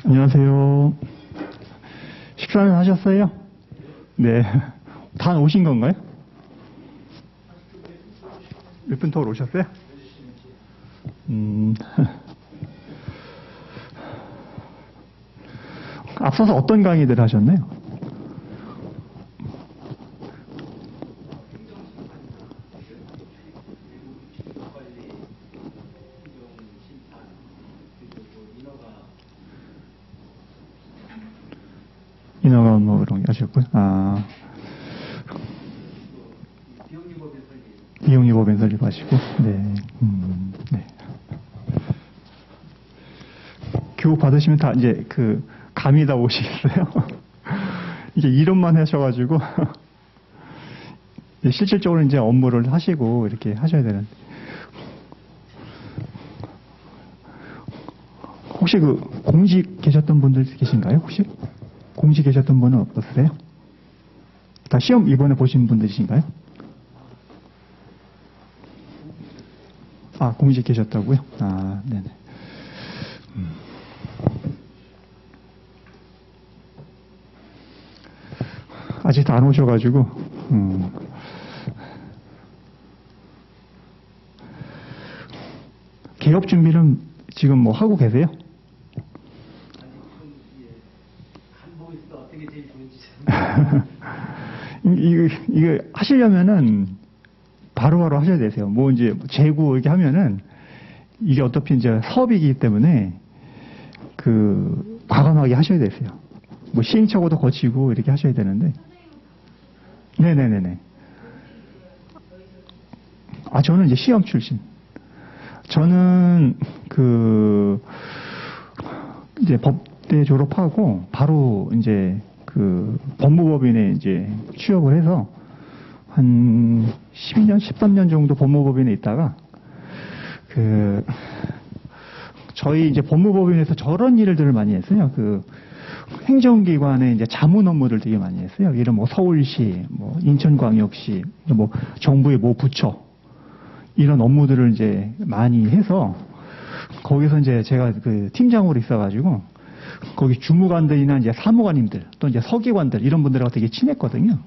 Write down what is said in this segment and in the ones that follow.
안녕하세요. 식사는 하셨어요? 네. 다 오신 건가요? 몇 분 더 오셨어요? 앞서서 어떤 강의들 하셨나요? 인허가 뭐 그런 게 하셨고요. 아. 비용유법엔 설립하시고, 네. 네. 교육 받으시면 다 이제 감이 다 오시겠어요? 이제 이론만 하셔가지고, 실질적으로 이제 업무를 하시고 이렇게 하셔야 되는데. 혹시 공직 계셨던 분들 계신가요? 혹시? 공직 계셨던 분은 없으세요? 다 시험 이번에 보신 분들이신가요? 아, 공직 계셨다고요? 아, 네네. 아직 다 안 오셔가지고, 개업 준비는 지금 뭐 하고 계세요? 이거 하시려면은 바로바로 하셔야 되세요. 뭐 이제 재고 이렇게 하면은 이게 어차피 이제 사업이기 때문에 과감하게 하셔야 되세요. 뭐 시행착오도 거치고 이렇게 하셔야 되는데. 네네네네. 아, 저는 이제 시험 출신. 저는 이제 법대 졸업하고 바로 이제 법무법인에 이제 취업을 해서 한 12년, 13년 정도 법무법인에 있다가 저희 이제 법무법인에서 저런 일들을 많이 했어요. 행정기관의 이제 자문 업무들 되게 많이 했어요. 예를 뭐 서울시, 뭐 인천광역시, 뭐 정부의 뭐 부처 이런 업무들을 이제 많이 해서 거기서 이제 제가 팀장으로 있어가지고 거기 주무관들이나 이제 사무관님들 또 이제 서기관들 이런 분들하고 되게 친했거든요.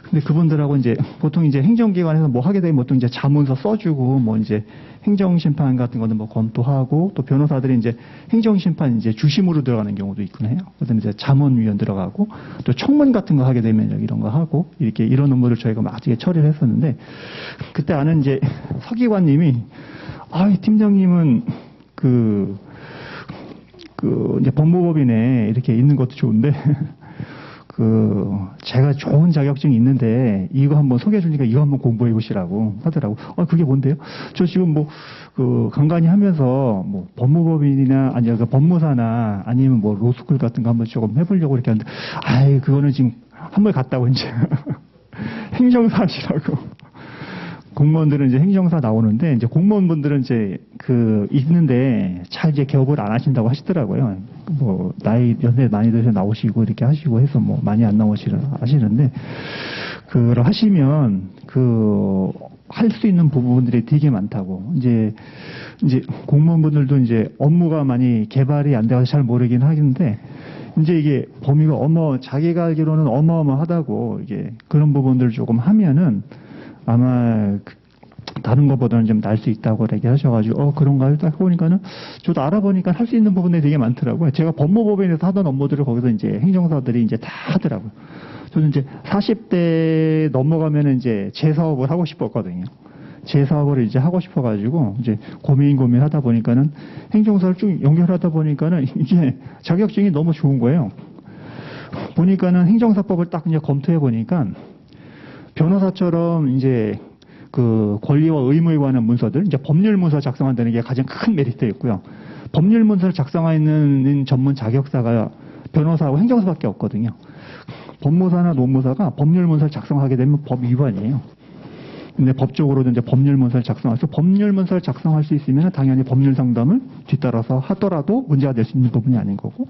근데 그분들하고 이제 보통 이제 행정기관에서 뭐 하게 되면 보통 이제 자문서 써주고 뭐 이제 행정심판 같은 거는 뭐 검토하고 또 변호사들이 이제 행정심판 이제 주심으로 들어가는 경우도 있긴 해요. 그다음에 이제 자문위원 들어가고 또 청문 같은 거 하게 되면 이런 거 하고 이렇게 이런 업무를 저희가 막 되게 처리를 했었는데 그때 아는 이제 서기관님이 이 팀장님은 이제 법무법인에 이렇게 있는 것도 좋은데 제가 좋은 자격증이 있는데 이거 한번 소개해 주니까 이거 한번 공부해 보시라고 하더라고. 그게 뭔데요? 저 지금 간간히 하면서 뭐 법무법인이나 아니 법무사나 아니면 뭐 로스쿨 같은 거 한번 조금 해보려고 이렇게 하는데 그거는 지금 한 번 갔다고 이제 행정사 하시라고. 공무원들은 이제 행정사 나오는데 이제 공무원분들은 이제 있는데 잘 이제 개업을 안 하신다고 하시더라고요. 뭐 연세 많이 드셔 나오시고 이렇게 하시고 해서 뭐 많이 안 하시는데 그걸 하시면 할 수 있는 부분들이 되게 많다고. 이제 공무원분들도 이제 업무가 많이 개발이 안 돼서 잘 모르긴 하는데 이제 이게 범위가 자기가 알기로는 어마어마하다고 이게 그런 부분들을 조금 하면은 아마 다른 것보다는 좀 날 수 있다고 얘기하셔가지고 그런가요? 딱 보니까는 저도 알아보니까 할 수 있는 부분이 되게 많더라고요. 제가 법무법인에서 하던 업무들을 거기서 이제 행정사들이 이제 다 하더라고요. 저는 이제 40대 넘어가면은 이제 제 사업을 하고 싶었거든요. 제 사업을 이제 하고 싶어가지고 이제 고민하다 보니까는 행정사를 쭉 연결하다 보니까는 이게 자격증이 너무 좋은 거예요. 보니까는 행정사법을 딱 이제 검토해 보니까 변호사처럼 이제 권리와 의무에 관한 문서들, 이제 법률 문서 작성한다는 게 가장 큰 메리트였고요. 법률 문서를 작성하는 전문 자격사가 변호사하고 행정사밖에 없거든요. 법무사나 노무사가 법률 문서를 작성하게 되면 법 위반이에요. 근데 법적으로도 이제 법률 문서를 작성해서 법률 문서를 작성할 수 있으면 당연히 법률 상담을 뒤따라서 하더라도 문제가 될 수 있는 부분이 아닌 거고.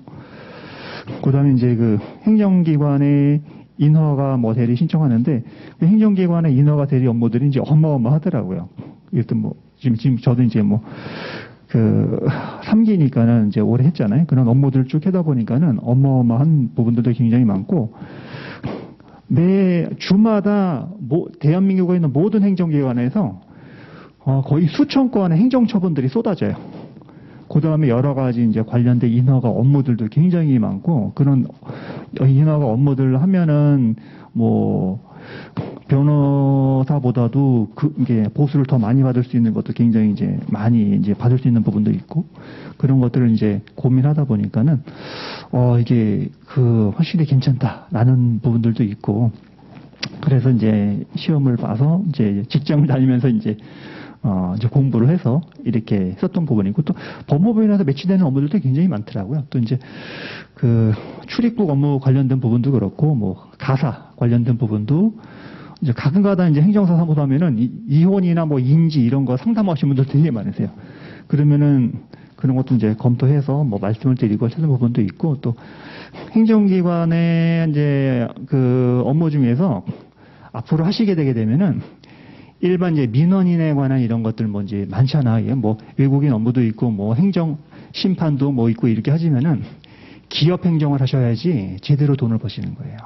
그다음에 이제 행정기관의 인허가 대리 신청하는데 행정기관의 인허가 대리 업무들이 이제 어마어마하더라고요. 일단 지금 저도 이제 그 3기니까는 이제 오래 했잖아요. 그런 업무들을 쭉 하다 보니까는 어마어마한 부분들도 굉장히 많고, 매 주마다 대한민국에 있는 모든 행정기관에서 거의 수천 건의 행정처분들이 쏟아져요. 그 다음에 여러 가지 이제 관련된 인허가 업무들도 굉장히 많고, 그런 인허가 업무들을 하면은 변호사보다도 이게 보수를 더 많이 받을 수 있는 것도 굉장히 이제 많이 이제 받을 수 있는 부분도 있고, 그런 것들을 이제 고민하다 보니까는, 이게 확실히 괜찮다라는 부분들도 있고, 그래서 이제 시험을 봐서 이제 직장을 다니면서 이제 공부를 해서 이렇게 썼던 부분이고, 또 법무부인에서 매치되는 업무들도 굉장히 많더라고요. 또 이제 출입국 업무 관련된 부분도 그렇고, 가사 관련된 부분도 이제 가끔가다 이제 행정사 사무소 하면은 이혼이나 인지 이런 거 상담하시는 분들 되게 많으세요. 그러면은 그런 것도 이제 검토해서 말씀을 드리고 찾는 부분도 있고, 또 행정기관의 이제 업무 중에서 앞으로 하시게 되게 되면은 일반 이제 민원인에 관한 이런 것들 이제 많잖아요. 외국인 업무도 있고 행정 심판도 있고 이렇게 하시면은 기업 행정을 하셔야지 제대로 돈을 버시는 거예요.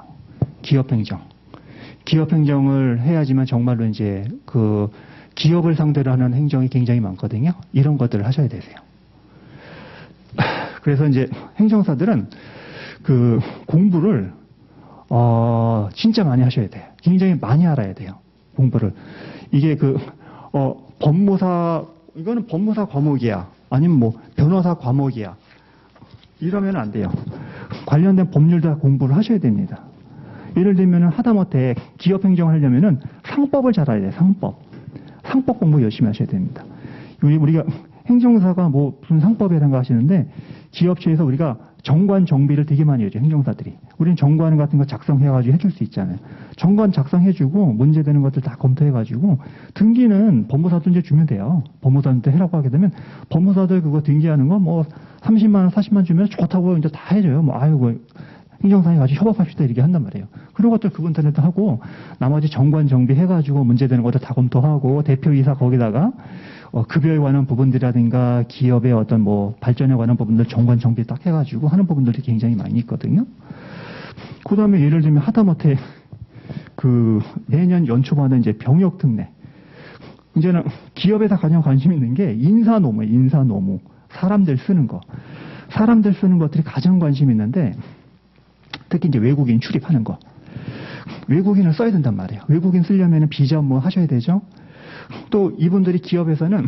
기업 행정. 기업 행정을 해야지만 정말로 이제 기업을 상대로 하는 행정이 굉장히 많거든요. 이런 것들을 하셔야 되세요. 그래서 이제 행정사들은 공부를 진짜 많이 하셔야 돼요. 굉장히 많이 알아야 돼요. 공부를. 이게 법무사, 이거는 법무사 과목이야. 아니면 변호사 과목이야. 이러면 안 돼요. 관련된 법률 다 공부를 하셔야 됩니다. 예를 들면 하다못해 기업 행정을 하려면은 상법을 잘 알아야 돼요. 상법 공부 열심히 하셔야 됩니다. 우리가 행정사가 무슨 상법이라는 거 하시는데, 기업체에서 우리가 정관 정비를 되게 많이 해줘요. 행정사들이. 우리는 정관 같은 거 작성해가지고 해줄 수 있잖아요. 정관 작성해주고 문제되는 것들 다 검토해가지고 등기는 법무사도 이제 주면 돼요. 법무사한테 해라고 하게 되면 법무사들 그거 등기하는 거 30만 원, 40만 원 주면 좋다고 이제 다 해줘요. 행정사에 가지고 협업합시다 이렇게 한단 말이에요. 그런 것들 그분들한테 하고, 나머지 정관 정비해가지고 문제되는 것들 다 검토하고, 대표이사 거기다가 급여에 관한 부분들이라든가 기업의 어떤 발전에 관한 부분들 정관 정비 딱 해가지고 하는 부분들이 굉장히 많이 있거든요. 그 다음에 예를 들면 하다못해 내년 연초마다 이제 병역 특례. 이제는 기업에서 가장 관심 있는 게 인사노무예요. 인사노무. 사람들 쓰는 거. 사람들 쓰는 것들이 가장 관심 있는데, 특히 이제 외국인 출입하는 거. 외국인을 써야 된단 말이에요. 외국인 쓰려면 비자 하셔야 되죠. 또 이분들이 기업에서는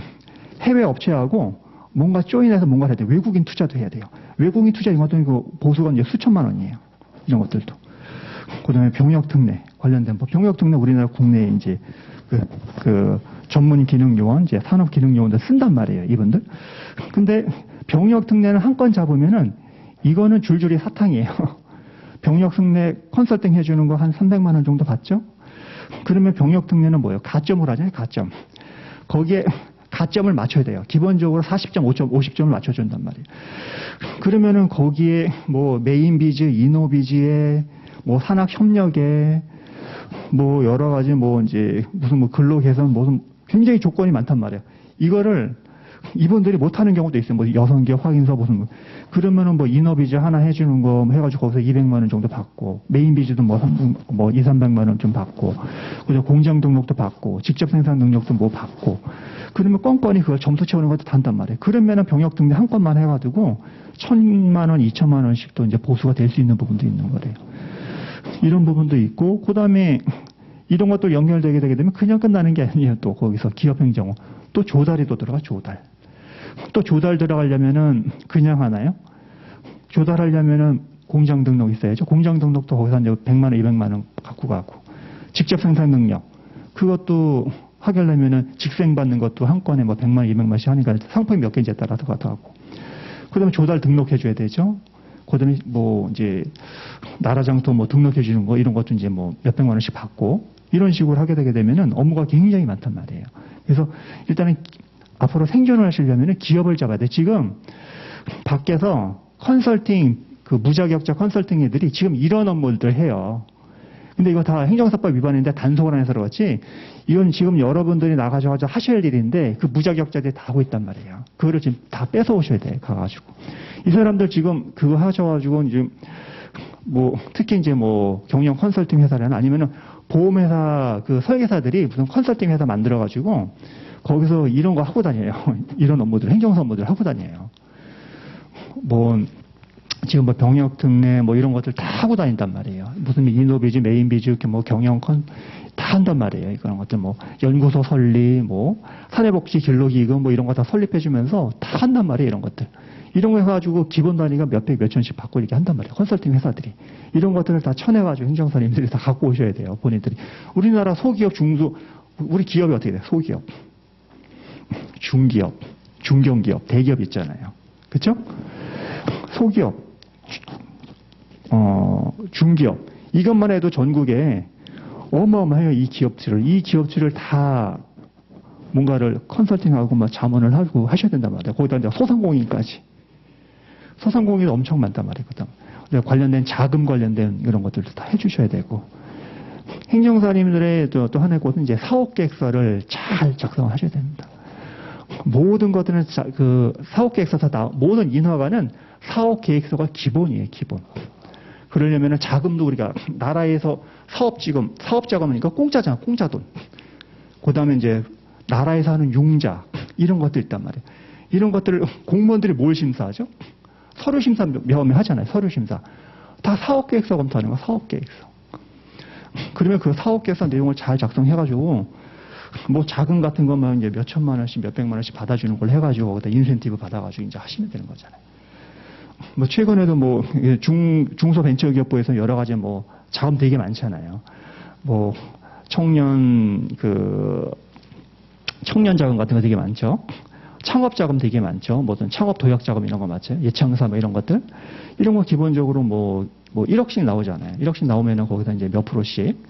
해외 업체하고 뭔가 조인해서 뭔가 해야 돼요. 외국인 투자도 해야 돼요. 외국인 투자 이런 것도 보수가 이제 수천만 원이에요. 이런 것들도. 그 다음에 병역 특례 관련된 법. 병역 특례 우리나라 국내에 이제 전문 기능 요원, 이제 산업 기능 요원들 쓴단 말이에요. 이분들. 근데 병역 특례는 한 건 잡으면은 이거는 줄줄이 사탕이에요. 병역 특례 컨설팅 해주는 거 한 300만 원 정도 받죠? 그러면 병역 특례는 뭐예요? 가점을 하잖아요. 가점. 거기에 가점을 맞춰야 돼요. 기본적으로 40점, 50점을 맞춰준단 말이에요. 그러면은 거기에 메인 비즈, 이노 비즈에 산학 협력에 여러 가지 이제 무슨 근로 개선 굉장히 조건이 많단 말이에요. 이거를 이분들이 못하는 경우도 있어요. 여성기업 확인서 그러면은 인허비즈 하나 해주는 거 해가지고 거기서 200만 원 정도 받고, 메인 비즈도 2, 300만 원 좀 받고, 그죠? 공장 등록도 받고, 직접 생산 능력도 받고, 그러면 껌껌이 그걸 점수 채우는 것도 단단 말이에요. 그러면은 병역 등록 한 건만 해가지고 1,000만 원, 2천만 원씩도 이제 보수가 될 수 있는 부분도 있는 거래요. 이런 부분도 있고, 그 다음에 이런 것도 연결되게 되게 되면 그냥 끝나는 게 아니에요. 또 거기서 기업행정호. 또 조달이 또 들어가, 조달. 또 조달 들어가려면은 그냥 하나요? 조달하려면은 공장 등록 있어야죠. 공장 등록도 거기서 이제 100만 원, 200만 원 갖고 가고. 직접 생산 능력. 그것도 하려면은 직생 받는 것도 한 건에 100만 원, 200만씩 하니까 상품이 몇 개인지에 따라서 가져가고. 그 다음에 조달 등록해줘야 되죠. 그 다음에 이제 나라장터 등록해주는 거 이런 것도 이제 몇백만 원씩 받고. 이런 식으로 하게 되게 되면은 업무가 굉장히 많단 말이에요. 그래서 일단은 앞으로 생존을 하시려면 기업을 잡아야 돼. 지금 밖에서 컨설팅, 무자격자 컨설팅 애들이 지금 이런 업무들 해요. 근데 이거 다 행정사법 위반인데 단속을 안 해서 그렇지, 이건 지금 여러분들이 나가셔가지고 하셔야 할 일인데, 그 무자격자들이 다 하고 있단 말이에요. 그거를 지금 다 뺏어오셔야 돼, 가가지고. 이 사람들 지금 그거 하셔가지고, 지금, 뭐, 특히 이제 뭐, 경영 컨설팅 회사나 아니면은 보험회사, 그 설계사들이 무슨 컨설팅 회사 만들어가지고, 거기서 이런 거 하고 다녀요. 이런 업무들, 행정사 업무들 하고 다녀요. 뭐, 지금 뭐 병역 특례 뭐 이런 것들 다 하고 다닌단 말이에요. 무슨 이노비즈, 메인비즈, 이렇게 뭐 경영 다 한단 말이에요. 그런 것들 뭐 연구소 설립, 뭐 사내복지 진로기금 뭐 이런 거 다 설립해주면서 다 한단 말이에요. 이런 것들. 이런 거 해가지고 기본 단위가 몇백, 몇천씩 받고 이렇게 한단 말이에요. 컨설팅 회사들이. 이런 것들을 다 쳐내가지고 행정사님들이 다 갖고 오셔야 돼요. 본인들이. 우리나라 소기업, 중소, 우리 기업이 어떻게 돼요? 소기업, 중기업, 중견기업, 대기업 있잖아요. 그렇죠? 소기업, 중기업, 이것만 해도 전국에 어마어마해요. 이 기업들을 다 뭔가를 컨설팅하고 막 자문을 하고 하셔야 된단 말이에요. 거기다 이제 소상공인도 엄청 많단 말이거든. 관련된 자금 관련된 이런 것들도 다 해주셔야 되고, 행정사님들의 또 하나의 것은 이제 사업계획서를 잘 작성하셔야 됩니다. 모든 것들은 그 사업계획서 모든 인허가는 사업계획서가 기본이에요, 기본. 그러려면은 자금도 우리가 나라에서 사업자금이니까 공짜잖아, 공짜돈. 그 다음에 이제 나라에서 하는 융자, 이런 것들 있단 말이에요. 이런 것들을 공무원들이 뭘 심사하죠? 서류심사 명함에 하잖아요, 서류심사. 다 사업계획서 검토하는 거, 사업계획서. 그러면 그 사업계획서 내용을 잘 작성해가지고, 뭐 자금 같은 것만 이제 몇 천만 원씩, 몇 백만 원씩 받아주는 걸 해가지고, 거기다 인센티브 받아가지고 이제 하시면 되는 거잖아요. 뭐 최근에도 뭐 중소벤처기업부에서 여러 가지 뭐 자금 되게 많잖아요. 뭐 청년 자금 같은 거 되게 많죠. 창업 자금 되게 많죠. 뭐든 창업 도약 자금 이런 거 맞죠. 예창사 뭐 이런 것들. 이런 거 기본적으로 뭐 1억씩 나오잖아요. 1억씩 나오면은 거기다 이제 몇 프로씩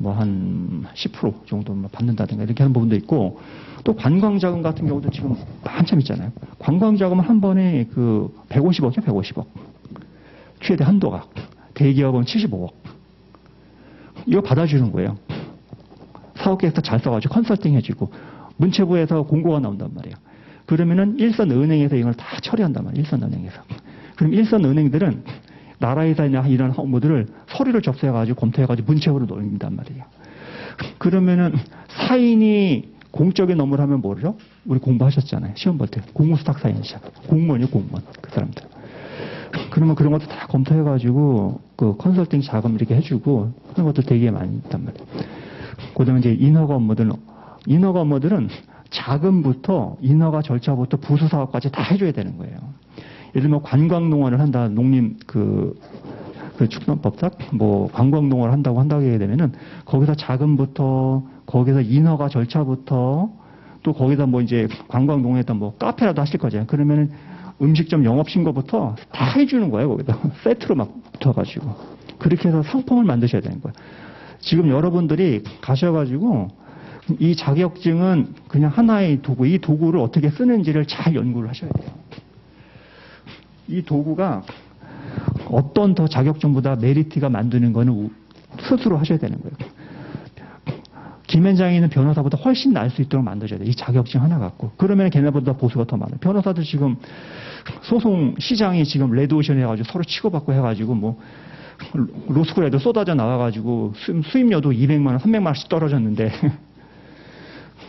뭐 한 10% 정도 받는다든가 이렇게 하는 부분도 있고, 또 관광자금 같은 경우도 지금 한참 있잖아요. 관광자금은 한 번에 150억이요, 150억. 최대 한도가. 대기업은 75억. 이거 받아주는 거예요. 사업계획서 잘 써가지고 컨설팅 해주고, 문체부에서 공고가 나온단 말이에요. 그러면은 일선은행에서 이걸 다 처리한단 말이에요, 일선은행에서. 그럼 일선은행들은 나라에서 이런 업무들을 서류를 접수해가지고 검토해가지고 문체부로 넘긴단 말이에요. 그러면은 사인이 공적인 업무를 하면 뭐죠? 우리 공부하셨잖아요. 시험 볼 때. 공무수탁 사인이죠. 공무원이요, 공무원. 그 사람들. 그러면 그런 것도 다 검토해가지고 그 컨설팅 자금 이렇게 해주고 그런 것도 되게 많이 있단 말이에요. 그 다음에 이제 인허가 업무들은 자금부터 인허가 절차부터 부수사업까지 다 해줘야 되는 거예요. 예를 들면 관광농원을 한다, 축산법상 뭐 관광농원을 한다고 하게 되면은 거기서 자금부터, 거기서 인허가 절차부터, 또 거기다 뭐 이제 관광농원에다 뭐 카페라도 하실 거잖아요. 그러면은 음식점 영업신고부터 다 해주는 거예요. 거기다 세트로 막 붙어가지고 그렇게 해서 상품을 만드셔야 되는 거예요. 지금 여러분들이 가셔가지고 이 자격증은 그냥 하나의 도구, 이 도구를 어떻게 쓰는지를 잘 연구를 하셔야 돼요. 이 도구가 어떤 더 자격증보다 메리트가 만드는 거는 스스로 하셔야 되는 거예요. 김현장에 있는 변호사보다 훨씬 나을 수 있도록 만들어줘야 돼요. 이 자격증 하나 갖고. 그러면 걔네보다 보수가 더 많아요. 변호사들 지금 소송 시장이 지금 레드오션 해가지고 서로 치고받고 해가지고 뭐 로스쿨 애들 쏟아져 나와가지고 수임료도 200만 원, 300만 원씩 떨어졌는데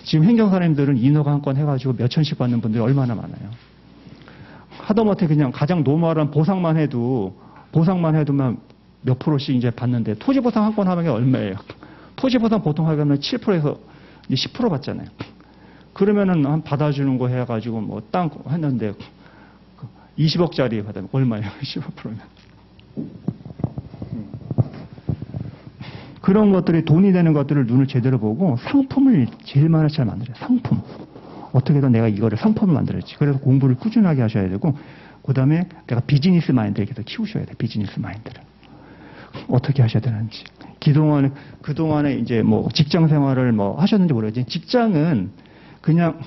지금 행정사님들은 인허가 한 건 해가지고 몇 천씩 받는 분들이 얼마나 많아요. 하다못해 그냥 가장 노멀한 보상만 해도 몇 프로씩 이제 받는데 토지 보상 한 건 하면 얼마예요? 토지 보상 보통 하면 7%에서 10% 받잖아요. 그러면은 한 받아주는 거 해가지고 뭐 땅 했는데 20억짜리 받으면 얼마예요? 15%면. 그런 것들이 돈이 되는 것들을 눈을 제대로 보고 상품을 제일 많이 잘 만들어요. 상품. 어떻게든 내가 이거를 상품을 만들었지. 그래서 공부를 꾸준하게 하셔야 되고, 그 다음에 내가 비즈니스 마인드를 계속 키우셔야 돼요. 비즈니스 마인드를. 어떻게 하셔야 되는지. 그동안에 이제 뭐 직장 생활을 뭐 하셨는지 모르겠지만, 직장은 그냥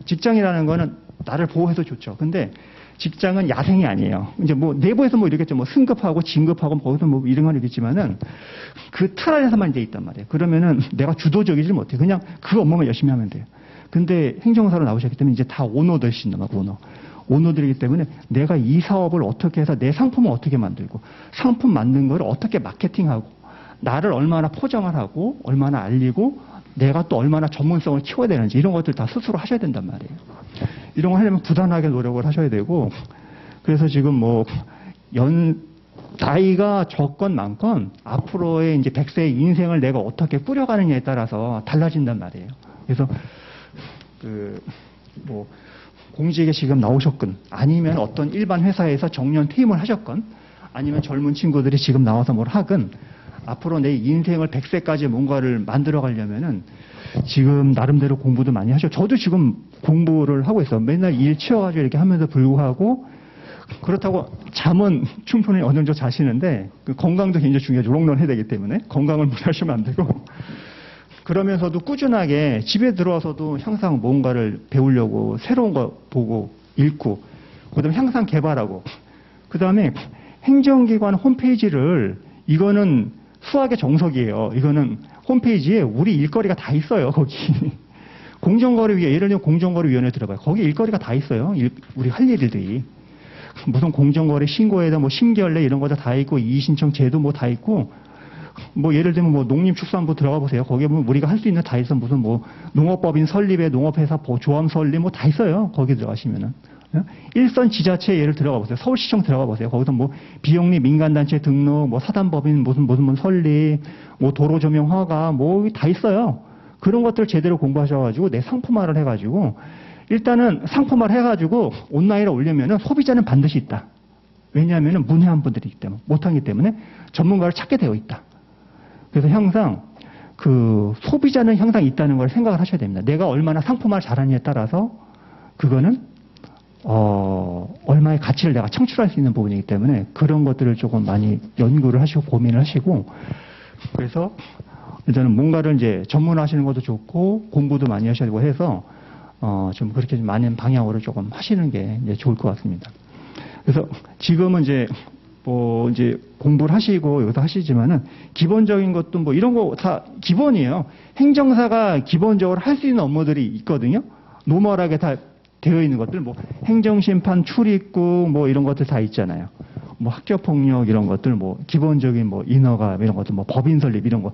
직장이라는 거는 나를 보호해서 좋죠. 근데 직장은 야생이 아니에요. 이제 뭐 내부에서 뭐 이러겠죠. 뭐 승급하고 진급하고 거기서 뭐 이런 건 있겠지만은 그 틀 안에서만 이제 있단 말이에요. 그러면은 내가 주도적이지 못해. 그냥 그 업무만 열심히 하면 돼요. 근데 행정사로 나오셨기 때문에 이제 다 오너들이신단 말이에요. 오너들이기 때문에 내가 이 사업을 어떻게 해서 내 상품을 어떻게 만들고 상품 만든 걸 어떻게 마케팅하고 나를 얼마나 포장을 하고 얼마나 알리고 내가 또 얼마나 전문성을 키워야 되는지 이런 것들 다 스스로 하셔야 된단 말이에요. 이런 거 하려면 부단하게 노력을 하셔야 되고 그래서 지금 뭐 나이가 적건 많건 앞으로의 이제 100세의 인생을 내가 어떻게 꾸려가느냐에 따라서 달라진단 말이에요. 그래서 뭐 공직에 지금 나오셨건 아니면 어떤 일반 회사에서 정년 퇴임을 하셨건 아니면 젊은 친구들이 지금 나와서 뭘 하건 앞으로 내 인생을 100세까지 뭔가를 만들어 가려면은 지금 나름대로 공부도 많이 하죠. 저도 지금 공부를 하고 있어요. 맨날 일 치여가지고 이렇게 하면서 불구하고 그렇다고 잠은 충분히 어느 정도 자시는데 그 건강도 굉장히 중요하죠. 롱런 해야 되기 때문에 건강을 무시하시면 안 되고 그러면서도 꾸준하게 집에 들어와서도 항상 뭔가를 배우려고 새로운 거 보고 읽고 그다음에 항상 개발하고 그다음에 행정기관 홈페이지를 이거는 수학의 정석이에요. 이거는 홈페이지에 우리 일거리가 다 있어요. 거기 공정거래위에 예를 들면 공정거래위원회 들어봐요. 거기 일거리가 다 있어요. 우리 할 일들이 무슨 공정거래 신고에다 뭐 심결례 이런 거 다 있고 이의신청 제도 뭐 다 있고 뭐 예를 들면 뭐 농림축산부 들어가 보세요. 거기에 보면 우리가 할 수 있는 다 있어. 무슨 뭐 농업법인 설립에 농업회사 조합 설립 뭐 다 있어요. 거기 들어가시면은. 일선 지자체 예를 들어가 보세요. 서울시청 들어가 보세요. 거기서 뭐 비영리 민간단체 등록, 뭐 사단법인 무슨 설립, 뭐 도로조명 허가 뭐 다 있어요. 그런 것들 제대로 공부하셔가지고 내 상품화를 해가지고 일단은 상품화를 해가지고 온라인에 올리면은 소비자는 반드시 있다. 왜냐하면은 문외한 분들이기 때문에 못하기 때문에 전문가를 찾게 되어 있다. 그래서 항상 그 소비자는 항상 있다는 걸 생각을 하셔야 됩니다. 내가 얼마나 상품화를 잘하느냐에 따라서 그거는 얼마의 가치를 내가 창출할 수 있는 부분이기 때문에 그런 것들을 조금 많이 연구를 하시고 고민을 하시고 그래서 일단은 뭔가를 이제 전문화하시는 것도 좋고 공부도 많이 하셔야 되고 해서 좀 그렇게 좀 많은 방향으로 조금 하시는 게 이제 좋을 것 같습니다. 그래서 지금은 이제 뭐 이제 공부를 하시고 여기서 하시지만은 기본적인 것도 뭐 이런 거 다 기본이에요. 행정사가 기본적으로 할 수 있는 업무들이 있거든요. 노멀하게 다 되어 있는 것들, 뭐 행정심판, 출입국, 뭐 이런 것들 다 있잖아요. 뭐 학교폭력 이런 것들, 뭐 기본적인 뭐 인허가 이런 것들, 뭐 법인 설립 이런 거.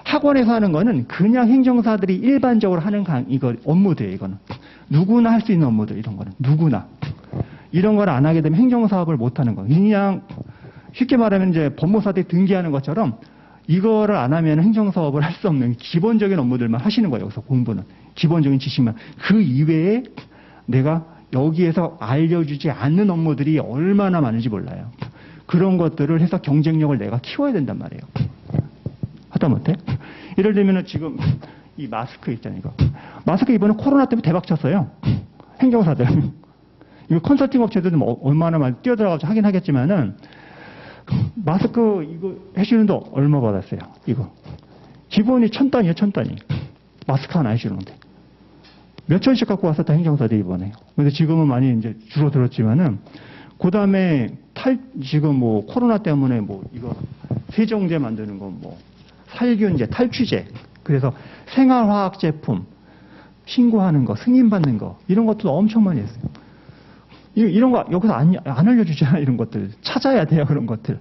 학원에서 하는 거는 그냥 행정사들이 일반적으로 하는 이거 업무들이에요. 이거는 누구나 할 수 있는 업무들 이런 거는 누구나 이런 걸 안 하게 되면 행정사업을 못 하는 거. 그냥 쉽게 말하면 이제 법무사들이 등기하는 것처럼 이거를 안 하면 행정사업을 할 수 없는 기본적인 업무들만 하시는 거예요. 여기서 공부는 기본적인 지식만 그 이외에 내가 여기에서 알려주지 않는 업무들이 얼마나 많은지 몰라요. 그런 것들을 해서 경쟁력을 내가 키워야 된단 말이에요. 하다못해 예를 들면 지금 이 마스크 있잖아요. 이거. 마스크 이번에 코로나 때문에 대박 쳤어요. 행정사들. 이거 컨설팅 업체들은 뭐 얼마나 많이 뛰어들어가서 하긴 하겠지만은 마스크 이거 해주는데 얼마 받았어요? 이거. 기본이 1,000단위에요, 1,000단위. 마스크 하나 해주는데. 몇 천씩 갖고 왔었다, 행정사들이 이번에. 근데 지금은 많이 이제 줄어들었지만은, 그 다음에 지금 뭐 코로나 때문에 뭐 이거 세정제 만드는 거 뭐 살균제, 탈취제. 그래서 생활화학 제품 신고하는 거, 승인받는 거, 이런 것도 엄청 많이 했어요. 이런 거 여기서 안 알려주잖아, 이런 것들. 찾아야 돼요, 그런 것들.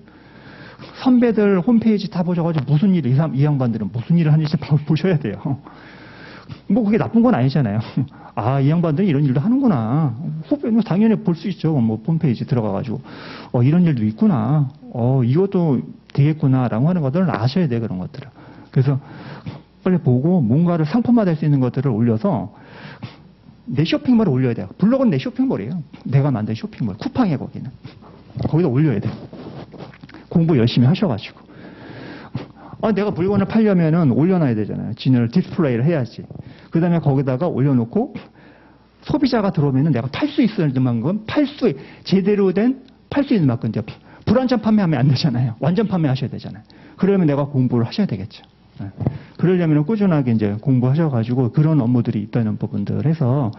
선배들 홈페이지 다 보셔가지고 무슨 일, 이 양반들은 무슨 일을 하는지 보셔야 돼요. 뭐 그게 나쁜 건 아니잖아요. 아, 이 양반들은 이런 일도 하는구나. 후배는 당연히 볼 수 있죠. 뭐 홈페이지 들어가가지고 이런 일도 있구나. 이것도 되겠구나라고 하는 것들을 아셔야 돼요, 그런 것들을. 그래서 빨리 보고 뭔가를 상품화될 수 있는 것들을 올려서 내 쇼핑몰에 올려야 돼요. 블로그는 내 쇼핑몰이에요. 내가 만든 쇼핑몰. 쿠팡에 거기는. 거기다 올려야 돼요. 공부 열심히 하셔가지고. 내가 물건을 팔려면은 올려놔야 되잖아요. 진열 디스플레이를 해야지. 그 다음에 거기다가 올려놓고 소비자가 들어오면은 내가 팔 수 있을 만큼 제대로 된 팔 수 있는 만큼 이제 불완전 판매하면 안 되잖아요. 완전 판매하셔야 되잖아요. 그러면 내가 공부를 하셔야 되겠죠. 그러려면 꾸준하게 이제 공부하셔가지고 그런 업무들이 있다는 부분들 해서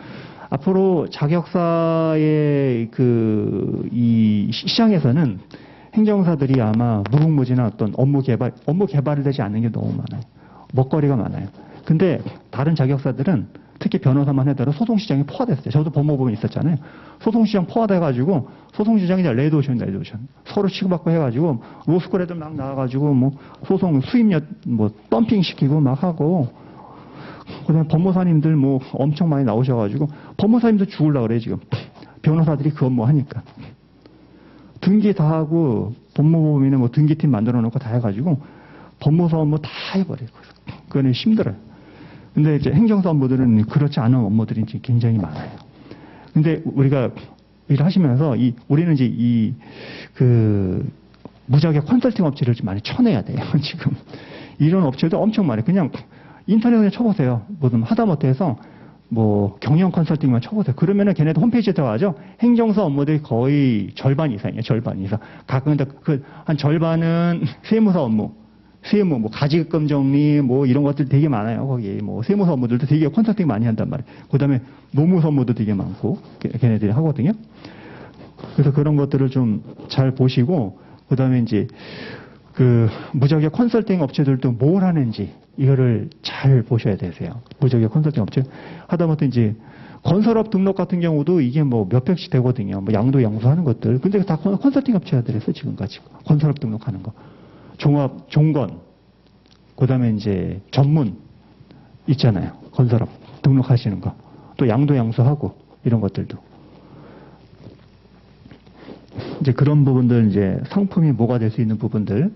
앞으로 자격사의 이 시장에서는 행정사들이 아마 무궁무진한 어떤 업무 개발이 되지 않는 게 너무 많아요. 먹거리가 많아요. 근데 다른 자격사들은 특히 변호사만 해도 소송시장이 포화됐어요. 저도 법무법인 있었잖아요. 소송시장 포화돼가지고 소송시장이 이제 레드오션. 서로 치고받고 해가지고 로스쿨 애들 막 나와가지고 뭐 소송 수입료 뭐 덤핑 시키고 막 하고 그다음에 법무사님들 뭐 엄청 많이 나오셔가지고 법무사님도 죽으려고 그래요 지금. 변호사들이 그 업무 하니까. 등기 다 하고 법무법인에 뭐 등기팀 만들어 놓고 다 해가지고 법무사 업무 다 해버리고 그거는 힘들어요. 근데 이제 행정사 업무들은 그렇지 않은 업무들이 이제 굉장히 많아요. 근데 우리가 일을 하시면서 우리는 이제 무자격 컨설팅 업체를 좀 많이 쳐내야 돼요. 지금 이런 업체도 엄청 많아요. 그냥 인터넷에 쳐보세요. 뭐든 하다못해서 뭐 경영 컨설팅만 쳐보세요. 그러면은 걔네도 홈페이지에 들어가죠. 행정사 업무들이 거의 절반 이상이에요. 절반 이상. 가끔 한 절반은 세무사 업무. 세무, 뭐 가지금 정리, 뭐 이런 것들 되게 많아요. 거기 뭐 세무사 업무들도 되게 컨설팅 많이 한단 말이에요. 그다음에 노무사 업무도 되게 많고 걔네들이 하거든요. 그래서 그런 것들을 좀 잘 보시고 그다음에 이제 무자격 컨설팅 업체들도 뭘 하는지 이거를 잘 보셔야 되세요. 무자격 컨설팅 업체 하다못해 이제 건설업 등록 같은 경우도 이게 뭐 몇백씩 되거든요. 뭐 양도 하는 것들. 근데 다 컨설팅 업체들에서 지금까지 건설업 등록하는 거. 종건, 그 다음에 이제 전문 있잖아요. 건설업 등록하시는 거. 또 양도하고 이런 것들도. 이제 그런 부분들 이제 상품이 뭐가 될 수 있는 부분들,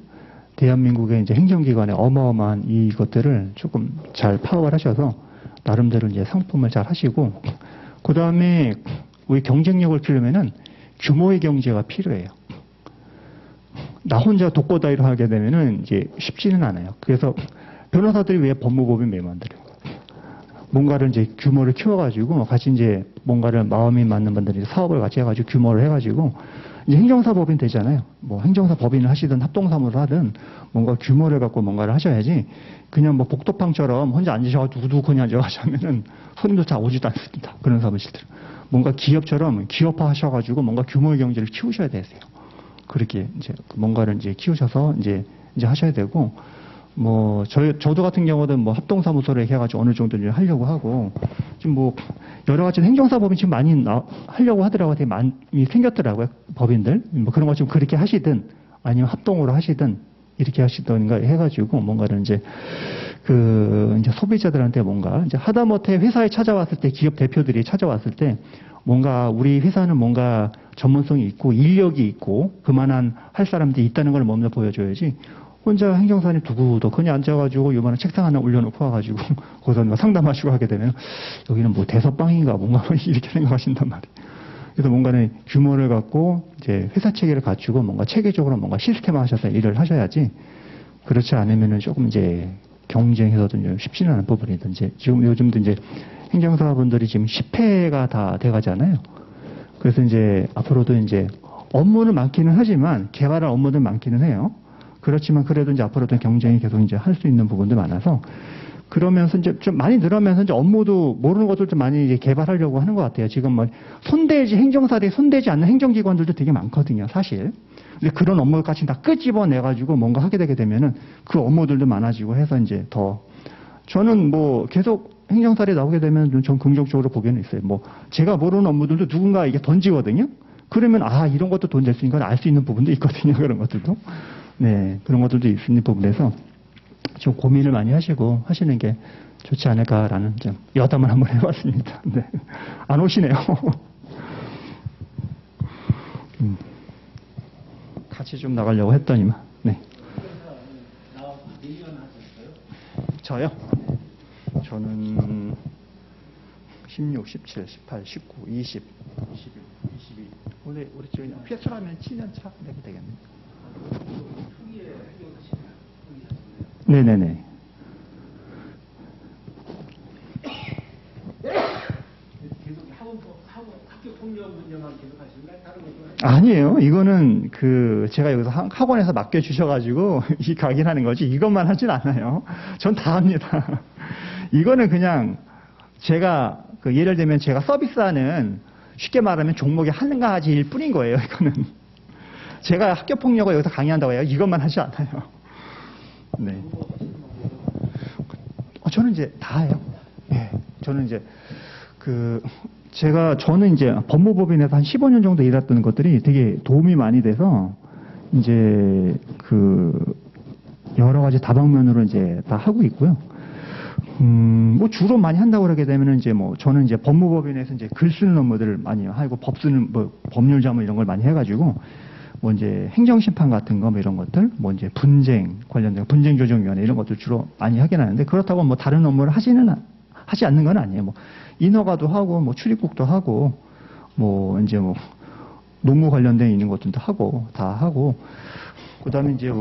대한민국의 이제 행정기관의 어마어마한 이것들을 조금 잘 파악을 하셔서 나름대로 이제 상품을 잘 하시고, 그 다음에 우리 경쟁력을 키우려면은 규모의 경제가 필요해요. 나 혼자 독고다이로 하게 되면은 이제 쉽지는 않아요. 그래서 변호사들이 왜 법무법인 왜 만들어요? 뭔가를 이제 규모를 키워가지고 같이 이제 뭔가를 마음이 맞는 분들이 사업을 같이 해가지고 규모를 해가지고 이제 행정사법인 되잖아요. 뭐 행정사법인을 하시든 합동사무를 하든 뭔가 규모를 갖고 뭔가를 하셔야지 그냥 뭐 복도팡처럼 혼자 앉으셔가지고 두두두두니 앉아가지고 하면은 손님도 다 오지도 않습니다. 그런 사무실들. 뭔가 기업처럼 기업화 하셔가지고 뭔가 규모의 경제를 키우셔야 되세요. 그렇게 이제 뭔가를 이제 키우셔서 이제 하셔야 되고, 뭐 저도 같은 경우는 뭐 합동사무소를 해가지고 어느 정도 이제 하려고 하고 지금 뭐 여러 가지 행정사법인 지금 많이 하려고 하더라고요. 되게 많이 생겼더라고요. 법인들 뭐 그런 거 좀 그렇게 하시든 아니면 합동으로 하시든 이렇게 하시든가 해가지고 뭔가를 이제 이제 소비자들한테 뭔가 이제 하다못해 회사에 찾아왔을 때 기업 대표들이 찾아왔을 때 뭔가 우리 회사는 뭔가 전문성이 있고 인력이 있고 그만한 할 사람들이 있다는 걸 먼저 보여줘야지 혼자 행정사님 두고도 그냥 앉아가지고 요만한 책상 하나 올려놓고 와가지고 거기서 상담하시고 하게 되면 여기는 뭐 대서방인가 뭔가 이렇게 생각하신단 말이에요. 그래서 뭔가는 규모를 갖고 이제 회사 체계를 갖추고 뭔가 체계적으로 뭔가 시스템화하셔서 일을 하셔야지 그렇지 않으면은 조금 이제 경쟁에서도 쉽지는 않은 부분이든지 지금 요즘도 이제 행정사분들이 지금 10회가 다 돼가잖아요. 그래서 이제 앞으로도 이제 업무는 많기는 하지만 개발할 업무는 많기는 해요. 그렇지만 그래도 이제 앞으로도 경쟁이 계속 이제 할 수 있는 부분도 많아서 그러면서 이제 좀 많이 늘어나면서 이제 업무도 모르는 것들도 많이 이제 개발하려고 하는 것 같아요. 지금 뭐 행정사들이 손대지 않는 행정기관들도 되게 많거든요, 사실. 근데 그런 업무까지 다 끄집어내가지고 뭔가 하게 되게 되면은 그 업무들도 많아지고 해서 이제 더 저는 뭐 계속 행정사에 나오게 되면 좀 긍정적으로 보기는 있어요. 뭐 제가 모르는 업무들도 누군가 이게 던지거든요. 그러면 이런 것도 돈 낼 수 있는 건 알 수 있는 부분도 있거든요. 그런 것들도. 네, 그런 것들도 있는 부분에서 좀 고민을 많이 하시고 하시는 게 좋지 않을까라는 좀 여담을 한번 해봤습니다. 네. 안 오시네요. 같이 좀 나가려고 했더니만. 네. 저요? 저는 16, 17, 18, 19, 20, 21, 22. 우리 지금 회차하면 7년 차 되게 되겠네. 네네네. 계속 학교 통역 운영만 계속 하시는가요? 다른 것도 아니에요. 이거는 제가 여기서 학원에서 맡겨주셔가지고 이 각인하는 거지 이것만 하진 않아요. 전 다 합니다. 이거는 그냥 제가 그 예를 들면 제가 서비스하는 쉽게 말하면 종목이 한 가지일 뿐인 거예요. 이거는 제가 학교 폭력을 여기서 강의한다고 해요. 이것만 하지 않아요. 네. 저는 이제 다 해요. 예. 저는 이제 저는 이제 법무법인에서 한 15년 정도 일했던 것들이 되게 도움이 많이 돼서 이제 여러 가지 다방면으로 이제 다 하고 있고요. 뭐 주로 많이 한다고 그러게 되면은 이제 저는 이제 법무법인에서 이제 글 쓰는 업무들을 많이 하고 법률 자문 이런 걸 많이 해가지고 이제 행정심판 같은 거 이런 것들 이제 분쟁 관련된 분쟁조정위원회 이런 것들 주로 많이 하긴 하는데 그렇다고 다른 업무를 하지 않는 건 아니에요. 인허가도 하고 출입국도 하고 이제 노무 관련된 있는 것들도 하고 다 하고 그다음에 이제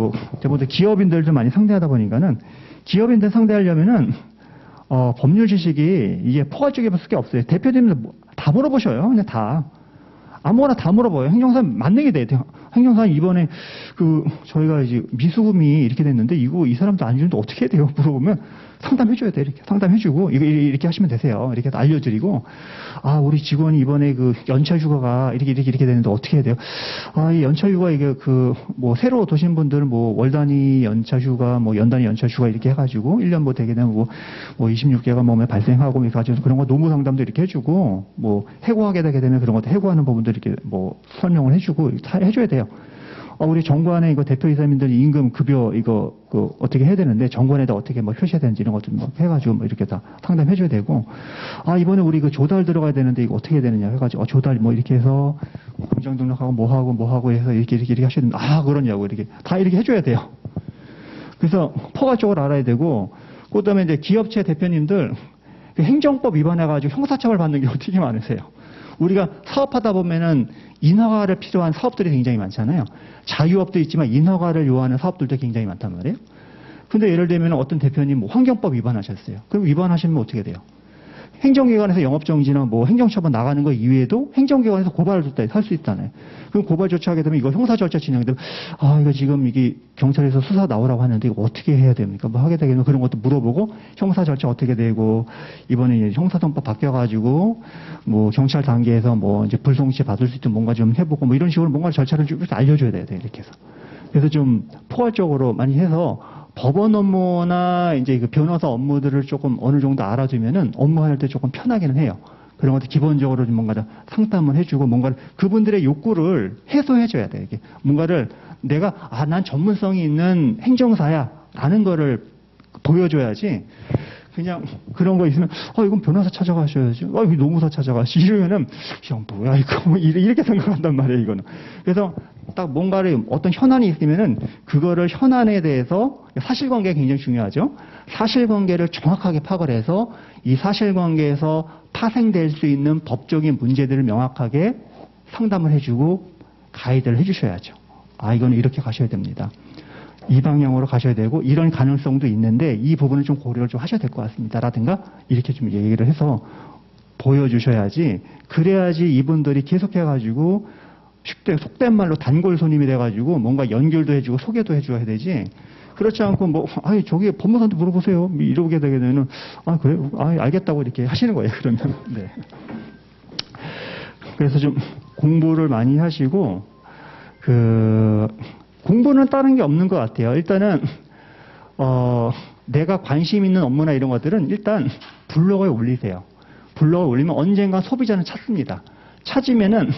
대부분 기업인들도 많이 상대하다 보니까는 기업인들 상대하려면은 법률 지식이 이게 포괄적일 수밖에 없어요. 대표님들 다 물어보셔요. 그냥 다. 아무거나 다 물어봐요. 행정사 만능이 돼요. 행정사 이번에 저희가 이제 미수금이 이렇게 됐는데 이 사람도 안 주는데 어떻게 해야 돼요? 물어보면 상담해줘야 돼요. 이렇게 상담해주고 이렇게 하시면 되세요. 이렇게 알려드리고 우리 직원이 이번에 연차 휴가가 이렇게 되는데 어떻게 해야 돼요? 이 연차 휴가 이게 새로 오신 분들은 월 단위 연차 휴가 연 단위 연차 휴가 이렇게 해가지고 1년 되게 되면 26개가 발생하고 이렇게 가지고 그런 거 노무 상담도 이렇게 해주고 해고하게 되게 되면 그런 것도 해고하는 부분들 이렇게 설명을 해주고 다 해줘야 돼요. 우리 정관에 대표이사님들이 임금, 급여, 어떻게 해야 되는데, 정관에다 어떻게 표시해야 되는지 이런 것들 해가지고 이렇게 다 상담해줘야 되고, 이번에 우리 조달 들어가야 되는데 이거 어떻게 해야 되느냐 해가지고, 조달 이렇게 해서, 공장 등록하고 뭐하고 해서 이렇게 하셔야 된다. 그러냐고 이렇게. 다 이렇게 해줘야 돼요. 그래서 포괄적으로 알아야 되고, 그 다음에 이제 기업체 대표님들, 행정법 위반해가지고 형사처벌 받는 게 어떻게 많으세요? 우리가 사업하다 보면은 인허가를 필요한 사업들이 굉장히 많잖아요. 자유업도 있지만 인허가를 요하는 사업들도 굉장히 많단 말이에요. 근데 예를 들면 어떤 대표님 환경법 위반하셨어요. 그럼 위반하시면 어떻게 돼요? 행정기관에서 영업정지나 행정처분 나가는 거 이외에도 행정기관에서 고발을 할 수 있잖아요. 그럼 고발 조치하게 되면 이거 형사절차 진행되면 이거 지금 이게 경찰에서 수사 나오라고 하는데 이거 어떻게 해야 됩니까? 하게 되면 그런 것도 물어보고 형사절차 어떻게 되고 이번에 이제 형사정법 바뀌어가지고 경찰 단계에서 이제 불송치 받을 수 있도록 뭔가 좀 해보고 이런 식으로 뭔가 절차를 쭉 알려줘야 돼요. 이렇게 해서. 그래서 좀 포괄적으로 많이 해서 법원 업무나 이제 변호사 업무들을 조금 어느 정도 알아두면은 업무할 때 조금 편하기는 해요. 그런 것들 기본적으로 좀 뭔가 상담을 해주고 뭔가를 그분들의 욕구를 해소해줘야 돼요. 이게 뭔가를 내가 난 전문성이 있는 행정사야 라는 거를 보여줘야지 그냥 그런 거 있으면 이건 변호사 찾아가셔야지 이거 노무사 찾아가시 이러면은 뭐야 이거 이렇게 생각한단 말이에요. 이거는. 그래서 딱 뭔가를 어떤 현안이 있으면은 그거를 현안에 대해서 사실관계가 굉장히 중요하죠. 사실관계를 정확하게 파악을 해서 이 사실관계에서 파생될 수 있는 법적인 문제들을 명확하게 상담을 해주고 가이드를 해주셔야죠. 이거는 이렇게 가셔야 됩니다. 이 방향으로 가셔야 되고 이런 가능성도 있는데 이 부분은 좀 고려를 좀 하셔야 될 것 같습니다. 라든가 이렇게 좀 얘기를 해서 보여주셔야지 그래야지 이분들이 계속해가지고 속된 말로 단골 손님이 돼가지고 뭔가 연결도 해주고 소개도 해줘야 되지 그렇지 않고 저기 법무사한테 물어보세요 이러게 되게 되면 그래요? 알겠다고 이렇게 하시는 거예요. 그러면 네. 그래서 좀 공부를 많이 하시고 공부는 다른 게 없는 것 같아요. 일단은 내가 관심 있는 업무나 이런 것들은 일단 블로그에 올리세요. 블로그에 올리면 언젠가 소비자는 찾습니다. 찾으면은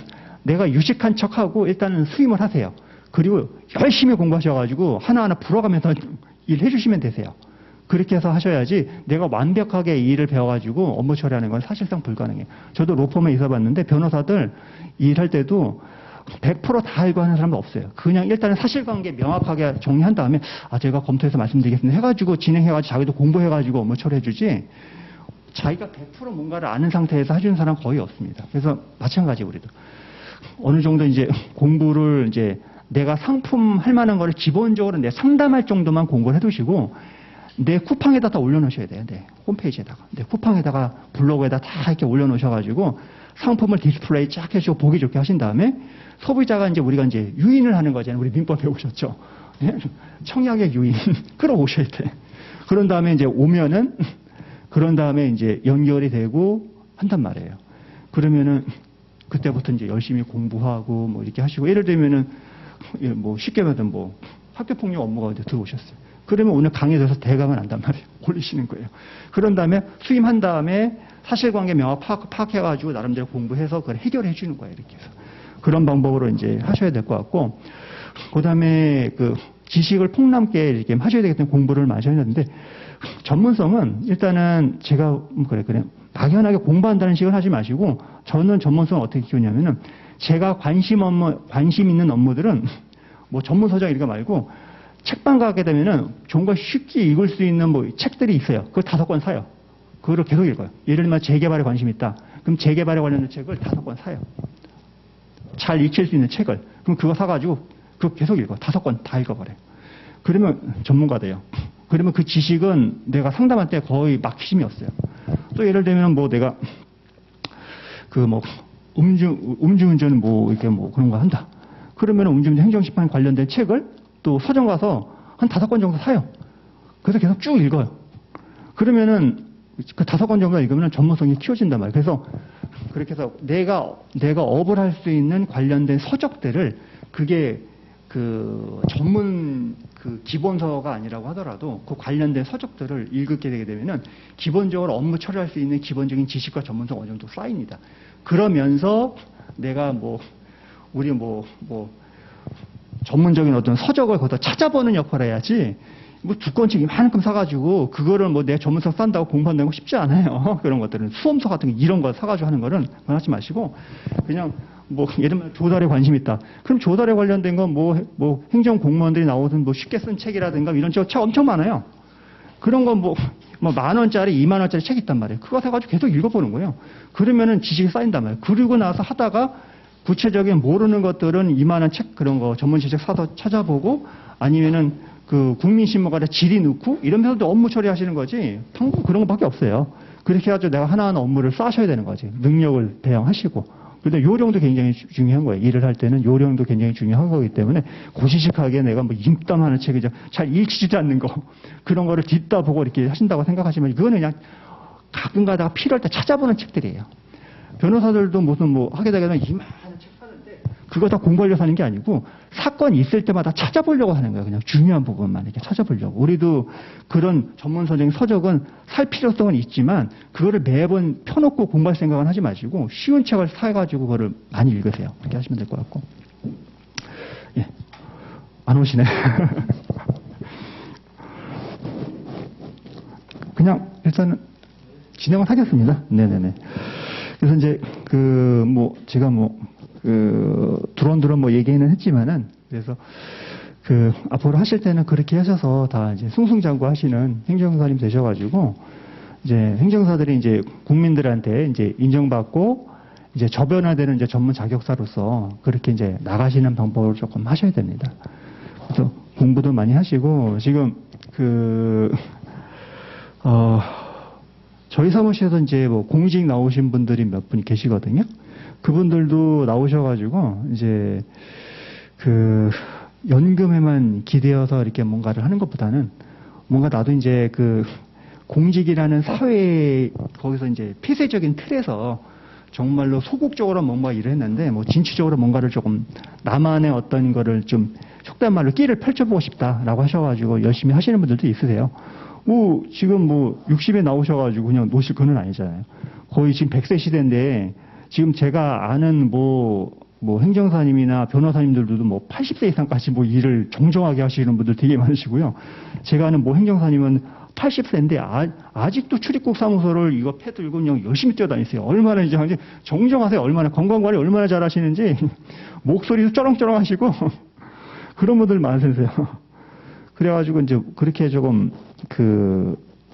내가 유식한 척하고 일단은 수임을 하세요. 그리고 열심히 공부하셔가지고 하나하나 풀어가면서 일해 주시면 되세요. 그렇게 해서 하셔야지 내가 완벽하게 이 일을 배워가지고 업무 처리하는 건 사실상 불가능해요. 저도 로펌에 있어봤는데 변호사들 일할 때도 100% 다 알고 하는 사람은 없어요. 그냥 일단은 사실관계 명확하게 정리한 다음에 제가 검토해서 말씀드리겠습니다 해가지고 진행해가지고 자기도 공부해가지고 업무 처리해주지 자기가 100% 뭔가를 아는 상태에서 해주는 사람은 거의 없습니다. 그래서 마찬가지 우리도 어느 정도 이제 공부를 이제 내가 상품 할 만한 거를 기본적으로 내 상담할 정도만 공부를 해두시고 내 쿠팡에다 다 올려놓으셔야 돼요. 네, 홈페이지에다가. 내 쿠팡에다가 블로그에다 다 이렇게 올려놓으셔가지고 상품을 디스플레이 쫙 해주고 보기 좋게 하신 다음에 소비자가 이제 우리가 이제 유인을 하는 거잖아요. 우리 민법 배우셨죠? 네? 청약의 유인. 끌어오셔야 돼. 그런 다음에 이제 오면은 그런 다음에 이제 연결이 되고 한단 말이에요. 그러면은 그때부터 이제 열심히 공부하고 뭐 이렇게 하시고 예를 들면은 뭐 쉽게 말하면 뭐 학교폭력 업무가 이제 들어오셨어요. 그러면 오늘 강의에서 대강을 한단 말이에요. 올리시는 거예요. 그런 다음에 수임한 다음에 사실관계 명확 파악해가지고 나름대로 공부해서 그걸 해결해 주는 거예요. 이렇게 해서. 그런 방법으로 이제 하셔야 될 것 같고, 그 다음에 그 지식을 폭넓게 이렇게 하셔야 되기 때문에 공부를 많이 하셔야 되는데, 전문성은 일단은 제가 그래 막연하게 공부한다는 식을 하지 마시고, 저는 전문성을 어떻게 키우냐면은 제가 관심 있는 업무들은 뭐 전문 서적 읽어 말고 책방 가게 되면은 좀 더 쉽게 읽을 수 있는 뭐 책들이 있어요. 그걸 5권 사요. 그거를 계속 읽어요. 예를 들면 재개발에 관심 있다. 그럼 재개발에 관련된 책을 5권 사요. 잘 익힐 수 있는 책을. 그럼 그거 사가지고 그거 계속 읽어. 5권 다 읽어버려요. 그러면 전문가 돼요. 그러면 그 지식은 내가 상담할 때 거의 막힘이 없어요. 또 예를 들면 뭐 내가 그 뭐 음주운전 뭐 이렇게 뭐 그런 거 한다. 그러면 음주운전 행정심판 관련된 책을 또 서점 가서 한 5권 정도 사요. 그래서 계속 쭉 읽어요. 그러면은 그 5권 정도 읽으면 전문성이 키워진단 말이에요. 그래서 그렇게 해서 내가 업을 할 수 있는 관련된 서적들을 그게 그 전문 그 기본서가 아니라고 하더라도 그 관련된 서적들을 읽게 되게 되면은 기본적으로 업무 처리할 수 있는 기본적인 지식과 전문성 어느 정도 쌓입니다. 그러면서 내가 뭐 우리 뭐 전문적인 어떤 서적을 거기다 찾아보는 역할을 해야지 뭐 2권씩 이만큼 사가지고 그거를 뭐 내 전문성 쌓는다고 공부한다는 거 쉽지 않아요. 그런 것들은 수험서 같은 거 이런 거 사가지고 하는 거는 그건 하지 마시고 그냥 뭐 예를 들면 조달에 관심 있다. 그럼 조달에 관련된 건 뭐 행정 공무원들이 나오든 뭐 쉽게 쓴 책이라든가 이런 책 엄청 많아요. 그런 건 뭐 10,000원짜리, 20,000원짜리 책 있단 말이에요. 그거 사가지고 계속 읽어보는 거예요. 그러면은 지식이 쌓인단 말이에요. 그리고 나서 하다가 구체적인 모르는 것들은 이만한 책 그런 거 전문 지식 사서 찾아보고 아니면은 그 국민신문과에 질의 넣고 이러면서도 업무 처리하시는 거지. 방금 그런 것밖에 없어요. 그렇게 해가지고 내가 하나하나 업무를 쌓으셔야 되는 거지. 능력을 배양하시고. 근데 요령도 굉장히 중요한 거예요. 일을 할 때는 요령도 굉장히 중요한 거기 때문에 고지식하게 내가 뭐 임담하는 책이 잘 읽히지도 않는 거 그런 거를 듣다 보고 이렇게 하신다고 생각하시면 그거는 그냥 가끔 가다가 필요할 때 찾아보는 책들이에요. 변호사들도 무슨 뭐 하게 되면 이만한 책 사는데 그거 다 공부하려고 하는 게 아니고 사건이 있을 때마다 찾아보려고 하는 거예요. 그냥 중요한 부분만 이렇게 찾아보려고. 우리도 그런 전문서적인 서적은 살 필요성은 있지만 그거를 매번 펴놓고 공부할 생각은 하지 마시고 쉬운 책을 사가지고 그거를 많이 읽으세요. 그렇게 하시면 될 것 같고. 예. 안 오시네. 그냥 일단은 진행을 하겠습니다. 네네네. 그래서 이제 제가 두런두런 얘기는 했지만은 그래서 앞으로 하실 때는 그렇게 하셔서 다 이제 승승장구 하시는 행정사님 되셔가지고 이제 행정사들이 이제 국민들한테 이제 인정받고 이제 저변화되는 이제 전문 자격사로서 그렇게 이제 나가시는 방법을 조금 하셔야 됩니다. 그래서 공부도 많이 하시고 지금 저희 사무실에서 이제 공직 나오신 분들이 몇 분 계시거든요. 그분들도 나오셔가지고 이제 연금에만 기대어서 이렇게 뭔가를 하는 것보다는 뭔가 나도 이제 공직이라는 사회 거기서 이제 폐쇄적인 틀에서 정말로 소극적으로 뭔가 일을 했는데 진취적으로 뭔가를 조금 나만의 어떤 거를 좀 속된 말로 끼를 펼쳐보고 싶다라고 하셔가지고 열심히 하시는 분들도 있으세요. 지금 60에 나오셔가지고 그냥 노실 거는 아니잖아요. 거의 지금 100세 시대인데 지금 제가 아는 행정사님이나 변호사님들도 80세 이상까지 일을 정정하게 하시는 분들 되게 많으시고요. 제가 아는 행정사님은 80세인데 아직도 출입국 사무소를 이거 패 들고 그냥 열심히 뛰어다니세요. 얼마나 이제 정정하세요. 얼마나 건강관리 얼마나 잘하시는지 목소리도 쩌렁쩌렁 하시고 그런 분들 많으세요. 그래가지고 이제 그렇게 조금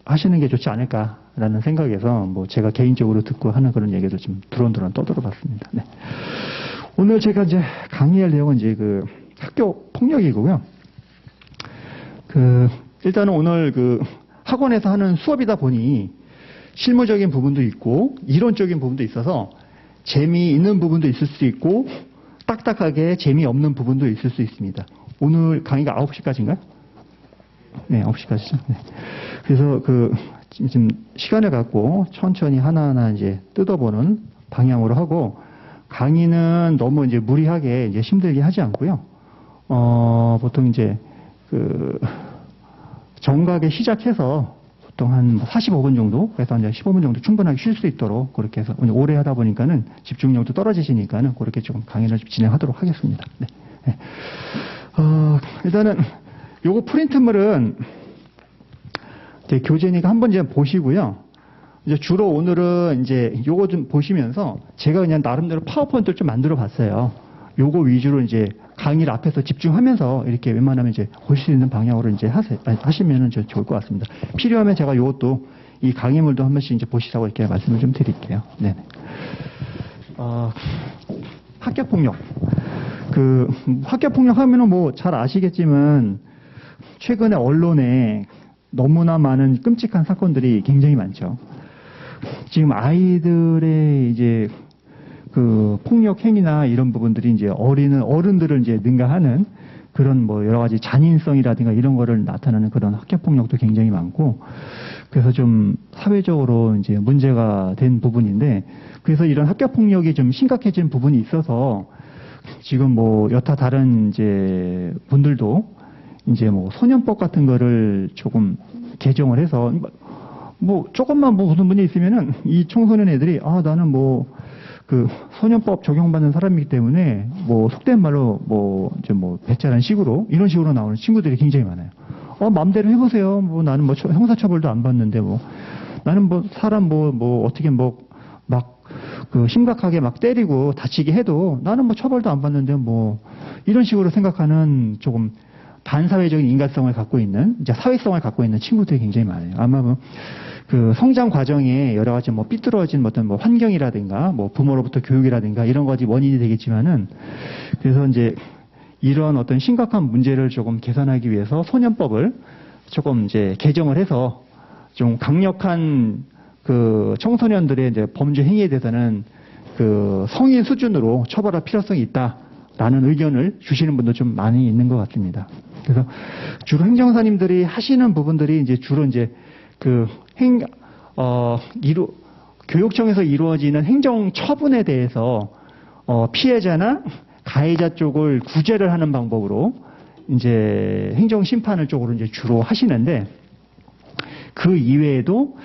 하시는 게 좋지 않을까라는 생각에서 제가 개인적으로 듣고 하는 그런 얘기를 좀 두런두런 떠들어봤습니다. 네. 오늘 제가 이제 강의할 내용은 이제 학교 폭력이고요. 일단은 오늘 학원에서 하는 수업이다 보니 실무적인 부분도 있고 이론적인 부분도 있어서 재미있는 부분도 있을 수 있고 딱딱하게 재미없는 부분도 있을 수 있습니다. 오늘 강의가 9시까지인가요? 네, 9시까지죠. 네. 그래서 지금 시간을 갖고 천천히 하나하나 이제 뜯어보는 방향으로 하고, 강의는 너무 이제 무리하게 이제 힘들게 하지 않고요. 보통 이제 정각에 시작해서 보통 한 45분 정도, 그래서 이제 15분 정도 충분하게 쉴 수 있도록 그렇게 해서 오래 하다 보니까는 집중력도 떨어지시니까는 그렇게 좀 강의를 좀 진행하도록 하겠습니다. 네. 네. 일단은 요거 프린트물은 이제 교재니까 한번 이제 보시고요. 이제 주로 오늘은 이제 요거 좀 보시면서 제가 그냥 나름대로 파워포인트를 좀 만들어 봤어요. 요거 위주로 이제 강의를 앞에서 집중하면서 이렇게 웬만하면 이제 볼 수 있는 방향으로 이제 하시면은 좋을 것 같습니다. 필요하면 제가 요것도 이 강의물도 한 번씩 이제 보시라고 이렇게 말씀을 좀 드릴게요. 네. 학교폭력. 학교폭력 하면은 뭐 잘 아시겠지만 최근에 언론에 너무나 많은 끔찍한 사건들이 굉장히 많죠. 지금 아이들의 이제 폭력 행위나 이런 부분들이 이제 어른들을 이제 능가하는 그런 뭐 여러 가지 잔인성이라든가 이런 거를 나타내는 그런 학교폭력도 굉장히 많고, 그래서 좀 사회적으로 이제 문제가 된 부분인데, 그래서 이런 학교폭력이 좀 심각해진 부분이 있어서 지금 뭐 여타 다른 이제 분들도 이제 뭐 소년법 같은 거를 조금 개정을 해서 뭐 조금만 뭐 무슨 문제 있으면은 이 청소년 애들이 나는 뭐 소년법 적용받는 사람이기 때문에 뭐 속된 말로 뭐 이제 뭐 배짜라는 식으로 이런 식으로 나오는 친구들이 굉장히 많아요. 마음대로 해보세요. 뭐 나는 뭐 형사처벌도 안 받는데 뭐 나는 뭐 사람 뭐 어떻게 뭐 막 심각하게 막 때리고 다치게 해도 나는 뭐 처벌도 안 받는데 뭐 이런 식으로 생각하는 조금 반사회적인 인간성을 갖고 있는, 이제 사회성을 갖고 있는 친구들이 굉장히 많아요. 아마 뭐 성장 과정에 여러 가지 뭐 삐뚤어진 어떤 뭐 환경이라든가 뭐 부모로부터 교육이라든가 이런 것이 원인이 되겠지만은, 그래서 이제 이런 어떤 심각한 문제를 조금 개선하기 위해서 소년법을 조금 이제 개정을 해서 좀 강력한 청소년들의 이제 범죄 행위에 대해서는 성인 수준으로 처벌할 필요성이 있다라는 의견을 주시는 분도 좀 많이 있는 것 같습니다. 그래서 주로 행정사님들이 하시는 부분들이 이제 주로 이제 교육청에서 이루어지는 행정 처분에 대해서 피해자나 가해자 쪽을 구제를 하는 방법으로 이제 행정 심판을 쪽으로 이제 주로 하시는데, 그 이외에도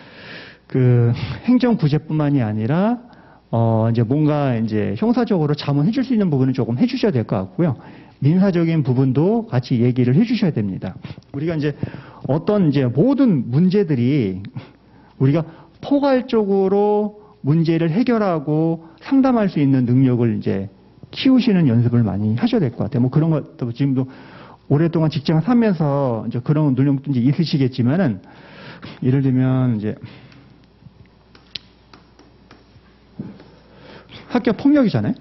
행정 구제뿐만이 아니라 이제 뭔가 이제 형사적으로 자문해 줄 수 있는 부분은 조금 해 주셔야 될 것 같고요. 민사적인 부분도 같이 얘기를 해 주셔야 됩니다. 우리가 이제 어떤 이제 모든 문제들이 우리가 포괄적으로 문제를 해결하고 상담할 수 있는 능력을 이제 키우시는 연습을 많이 하셔야 될 것 같아요. 뭐 그런 것도 지금도 오랫동안 직장을 사면서 이제 그런 능력도 이제 있으시겠지만은, 예를 들면 이제 학교 폭력이잖아요.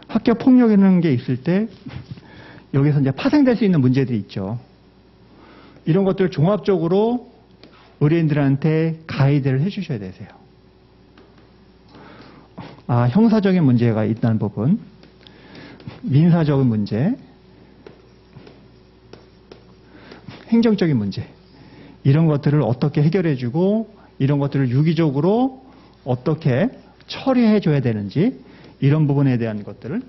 학교 폭력이라는 게 있을 때 여기서 이제 파생될 수 있는 문제들이 있죠. 이런 것들을 종합적으로 의뢰인들한테 가이드를 해 주셔야 되세요. 형사적인 문제가 있다는 부분, 민사적인 문제, 행정적인 문제, 이런 것들을 어떻게 해결해 주고 이런 것들을 유기적으로 어떻게 처리해 줘야 되는지, 이런 부분에 대한 것들을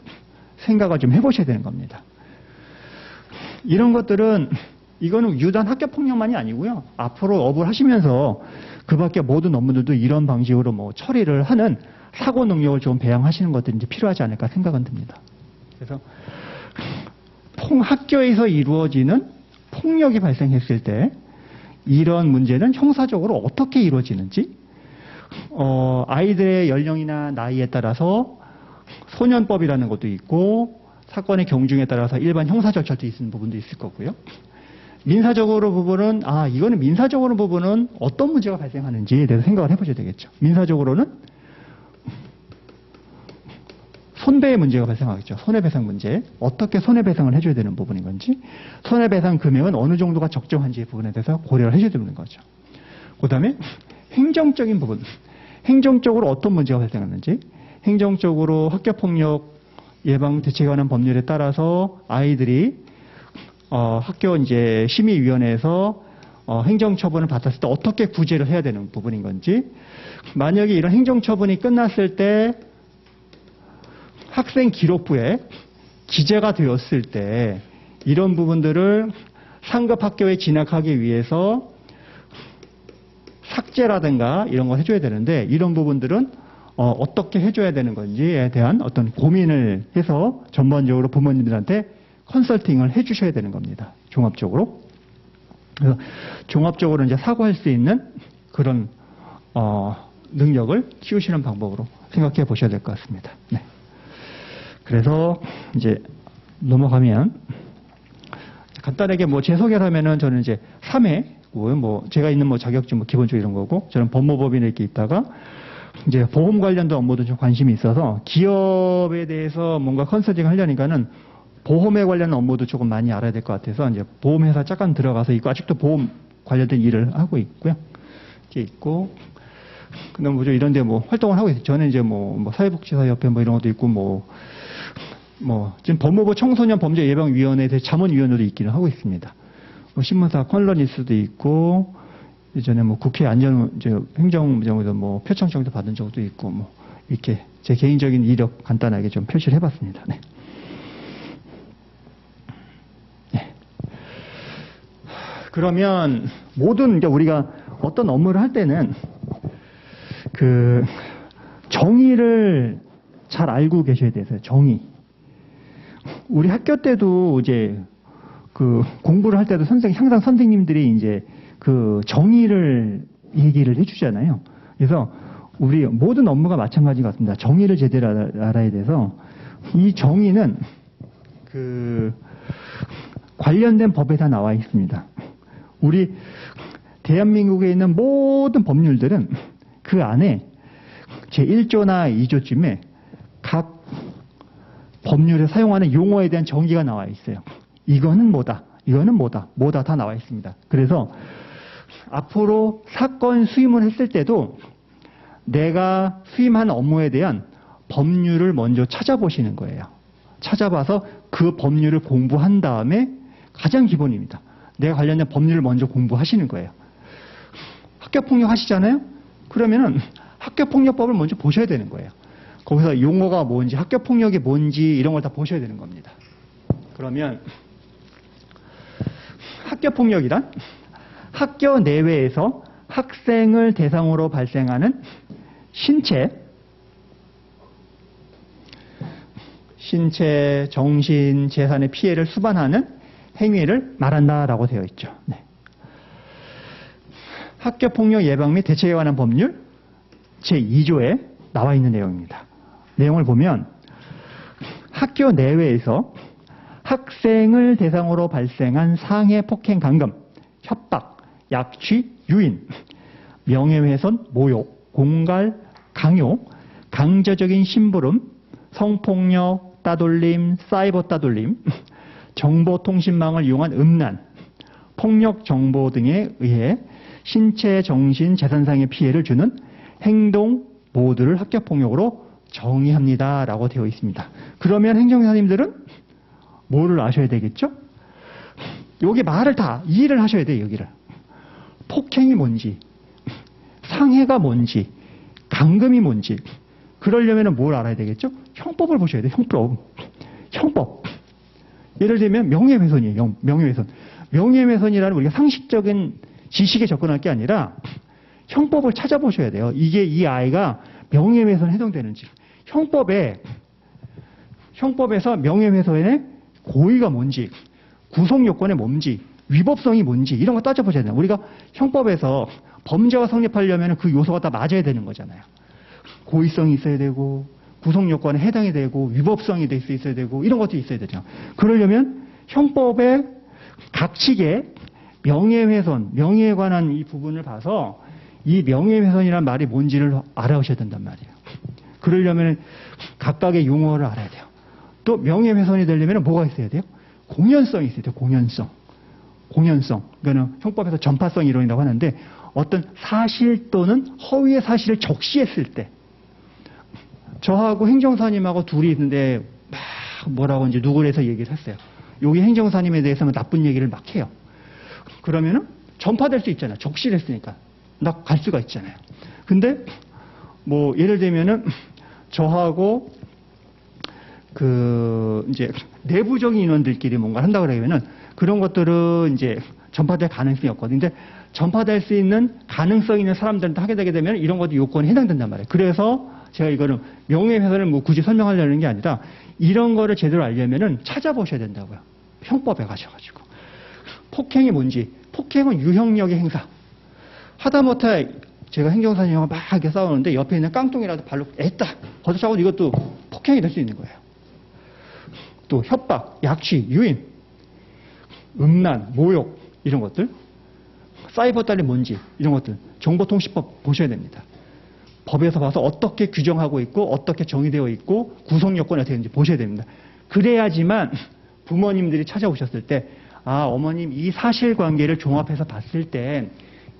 생각을 좀 해보셔야 되는 겁니다. 이런 것들은 이거는 유단 학교폭력만이 아니고요. 앞으로 업을 하시면서 그 밖에 모든 업무들도 이런 방식으로 뭐 처리를 하는 사고 능력을 좀 배양하시는 것들이 이제 필요하지 않을까 생각은 듭니다. 그래서 학교에서 이루어지는 폭력이 발생했을 때 이런 문제는 형사적으로 어떻게 이루어지는지, 아이들의 연령이나 나이에 따라서 소년법이라는 것도 있고 사건의 경중에 따라서 일반 형사 절차도 있는 부분도 있을 거고요. 민사적으로 부분은 이거는 민사적으로 부분은 어떤 문제가 발생하는지에 대해서 생각을 해보셔야 되겠죠. 민사적으로는 손배의 문제가 발생하겠죠. 손해배상 문제. 어떻게 손해배상을 해줘야 되는 부분인 건지, 손해배상 금액은 어느 정도가 적정한지 부분에 대해서 고려를 해줘야 되는 거죠. 그 다음에 행정적인 부분. 행정적으로 어떤 문제가 발생하는지, 행정적으로 학교폭력 예방 대책에 관한 법률에 따라서 아이들이 학교 이제 심의위원회에서 행정처분을 받았을 때 어떻게 구제를 해야 되는 부분인 건지, 만약에 이런 행정처분이 끝났을 때 학생 기록부에 기재가 되었을 때 이런 부분들을 상급 학교에 진학하기 위해서 삭제라든가 이런 거 해줘야 되는데, 이런 부분들은 어떻게 해줘야 되는 건지에 대한 어떤 고민을 해서 전반적으로 부모님들한테 컨설팅을 해주셔야 되는 겁니다. 종합적으로. 그래서 종합적으로 이제 사고할 수 있는 그런 능력을 키우시는 방법으로 생각해 보셔야 될 것 같습니다. 네. 그래서 이제 넘어가면 간단하게 뭐 제 소개를 하면은 저는 이제 3회 뭐 제가 있는 뭐 자격증 뭐 기본적으로 이런 거고, 저는 법무법인에 이렇게 있다가 이제 보험 관련된 업무도 좀 관심이 있어서 기업에 대해서 뭔가 컨설팅 하려니까는 보험에 관련된 업무도 조금 많이 알아야 될 것 같아서 이제 보험회사 잠깐 들어가서 있고, 아직도 보험 관련된 일을 하고 있고요. 이렇게 있고, 그다음 뭐 이런 데 뭐 활동을 하고 있어요. 저는 이제 뭐 사회복지사협회 뭐 이런 것도 있고, 뭐 지금 법무부 청소년 범죄 예방위원회에 대해 자문위원회도 있기는 하고 있습니다. 뭐 신문사 컬러니스트도 있고, 예전에 뭐 국회 행정부에서 뭐 표창장도 받은 적도 있고, 뭐 이렇게 제 개인적인 이력 간단하게 좀 표시를 해봤습니다. 네. 네. 그러면 모든 이제 우리가 어떤 업무를 할 때는 그 정의를 잘 알고 계셔야 돼서요. 정의. 우리 학교 때도 이제 그 공부를 할 때도 항상 선생님들이 이제 그 정의를 얘기를 해주잖아요. 그래서 우리 모든 업무가 마찬가지 같습니다. 정의를 제대로 알아야 돼서, 이 정의는 그 관련된 법에 다 나와 있습니다. 우리 대한민국에 있는 모든 법률들은 그 안에 제1조나 2조쯤에 각 법률에 사용하는 용어에 대한 정의가 나와 있어요. 이거는 뭐다, 이거는 뭐다, 뭐다 다 나와 있습니다. 그래서 앞으로 사건 수임을 했을 때도 내가 수임한 업무에 대한 법률을 먼저 찾아보시는 거예요. 찾아봐서 그 법률을 공부한 다음에, 가장 기본입니다. 내가 관련된 법률을 먼저 공부하시는 거예요. 학교폭력 하시잖아요? 그러면은 학교폭력법을 먼저 보셔야 되는 거예요. 거기서 용어가 뭔지, 학교폭력이 뭔지 이런 걸 다 보셔야 되는 겁니다. 그러면 학교폭력이란 학교 내외에서 학생을 대상으로 발생하는 신체, 정신, 재산의 피해를 수반하는 행위를 말한다라고 되어 있죠. 네. 학교폭력 예방 및 대책에 관한 법률 제2조에 나와 있는 내용입니다. 내용을 보면 학교 내외에서 학생을 대상으로 발생한 상해, 폭행, 감금, 협박, 약취, 유인, 명예훼손, 모욕, 공갈, 강요, 강제적인 심부름, 성폭력, 따돌림, 사이버 따돌림, 정보통신망을 이용한 음란, 폭력 정보 등에 의해 신체, 정신, 재산상의 피해를 주는 행동 모두를 학교폭력으로 정의합니다 라고 되어 있습니다. 그러면 행정사님들은 뭐를 아셔야 되겠죠? 여기 말을 다 이해를 하셔야 돼요. 여기를. 폭행이 뭔지, 상해가 뭔지, 감금이 뭔지. 그러려면 뭘 알아야 되겠죠? 형법을 보셔야 돼요. 형법. 예를 들면 명예훼손이에요. 명예훼손. 명예훼손이라는 우리가 상식적인 지식에 접근할 게 아니라 형법을 찾아보셔야 돼요. 이게 이 아이가 명예훼손에 해당되는지. 형법에서 명예훼손의 고의가 뭔지, 구성요건이 뭔지, 위법성이 뭔지 이런 거 따져보셔야 돼요. 우리가 형법에서 범죄가 성립하려면 그 요소가 다 맞아야 되는 거잖아요. 고의성이 있어야 되고, 구성요건에 해당이 되고, 위법성이 될 수 있어야 되고, 이런 것도 있어야 되죠. 그러려면 형법의 각 칙에 명예훼손, 명예에 관한 이 부분을 봐서 이 명예훼손이란 말이 뭔지를 알아오셔야 된단 말이에요. 그러려면 각각의 용어를 알아야 돼요. 또 명예훼손이 되려면 뭐가 있어야 돼요? 공연성이 있어야 돼요. 공연성. 그거는 형법에서 전파성 이론이라고 하는데, 어떤 사실 또는 허위의 사실을 적시했을 때, 저하고 행정사님하고 둘이 있는데 막 뭐라고 이제 누구래서 얘기를 했어요. 여기 행정사님에 대해서는 나쁜 얘기를 막 해요. 그러면은 전파될 수 있잖아요. 적실했으니까. 나 갈 수가 있잖아요. 근데 뭐 예를 들면은 저하고 이제 내부적인 인원들끼리 뭔가 한다고 그러면은 그런 것들은 이제 전파될 가능성이 없거든요. 근데 전파될 수 있는 가능성 있는 사람들한테 하게 되게 되면 이런 것도 요건에 해당된단 말이에요. 그래서 제가 이거는 명예훼손을 뭐 굳이 설명하려는 게 아니라 이런 거를 제대로 알려면은 찾아보셔야 된다고요. 형법에 가셔가지고. 폭행이 뭔지. 폭행은 유형력의 행사. 하다못해 제가 행정사님하고 막 이렇게 싸우는데 옆에 있는 깡통이라도 발로 애따 걷어차고 이것도 폭행이 될 수 있는 거예요. 또 협박, 약취, 유인, 음란, 모욕 이런 것들. 사이버 딸이 뭔지 이런 것들. 정보통신법 보셔야 됩니다. 법에서 봐서 어떻게 규정하고 있고 어떻게 정의되어 있고 구성 요건이 어떻게 되는지 보셔야 됩니다. 그래야지만 부모님들이 찾아오셨을 때 아, 어머님 이 사실관계를 종합해서 봤을 때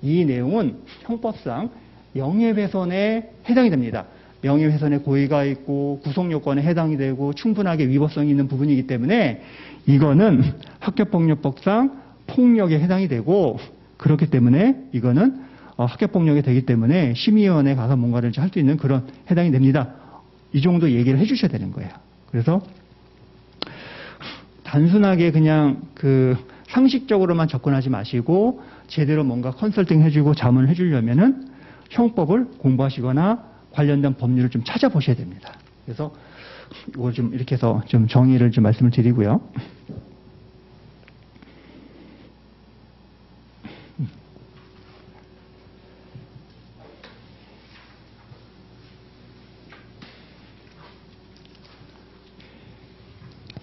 이 내용은 형법상 명예훼손에 해당이 됩니다. 명예훼손의 고의가 있고 구속요건에 해당이 되고 충분하게 위법성이 있는 부분이기 때문에 이거는 학교폭력법상 폭력에 해당이 되고 그렇기 때문에 이거는 학교폭력이 되기 때문에 심의위원회에 가서 뭔가를 할 수 있는 그런 해당이 됩니다. 이 정도 얘기를 해주셔야 되는 거예요. 그래서 단순하게 그냥 상식적으로만 접근하지 마시고 제대로 뭔가 컨설팅 해주고 자문을 해주려면은 형법을 공부하시거나 관련된 법률을 좀 찾아보셔야 됩니다. 그래서 이걸 좀 이렇게 해서 좀 정의를 좀 말씀을 드리고요.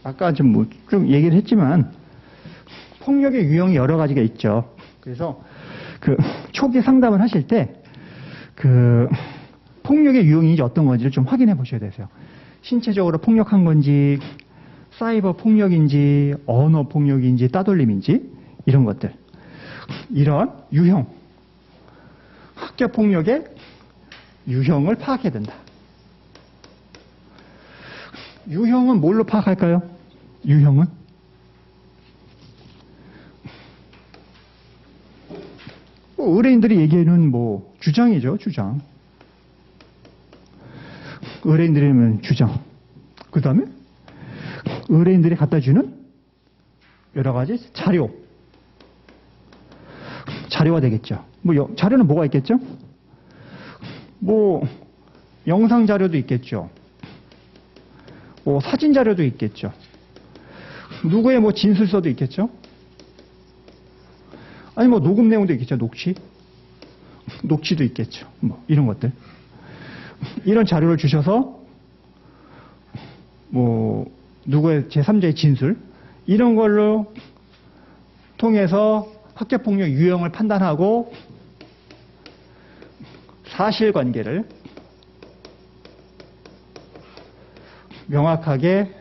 아까 좀 얘기를 했지만 폭력의 유형이 여러 가지가 있죠. 그래서 초기 상담을 하실 때 폭력의 유형이 어떤 건지를 좀 확인해 보셔야 되세요. 신체적으로 폭력한 건지, 사이버 폭력인지, 언어 폭력인지, 따돌림인지 이런 것들. 이런 유형, 학교 폭력의 유형을 파악해야 된다. 유형은 뭘로 파악할까요? 유형은? 의뢰인들이 얘기하는 주장이죠, 주장. 의뢰인들이 하면 주장. 그 다음에 의뢰인들이 갖다 주는 여러 가지 자료. 자료가 되겠죠. 자료는 뭐가 있겠죠? 영상 자료도 있겠죠. 사진 자료도 있겠죠. 누구의 진술서도 있겠죠. 아니 녹음 내용도 있겠죠. 녹취도 있겠죠. 이런 것들. 이런 자료를 주셔서 누구의 제3자의 진술 이런 걸로 통해서 학교폭력 유형을 판단하고 사실관계를 명확하게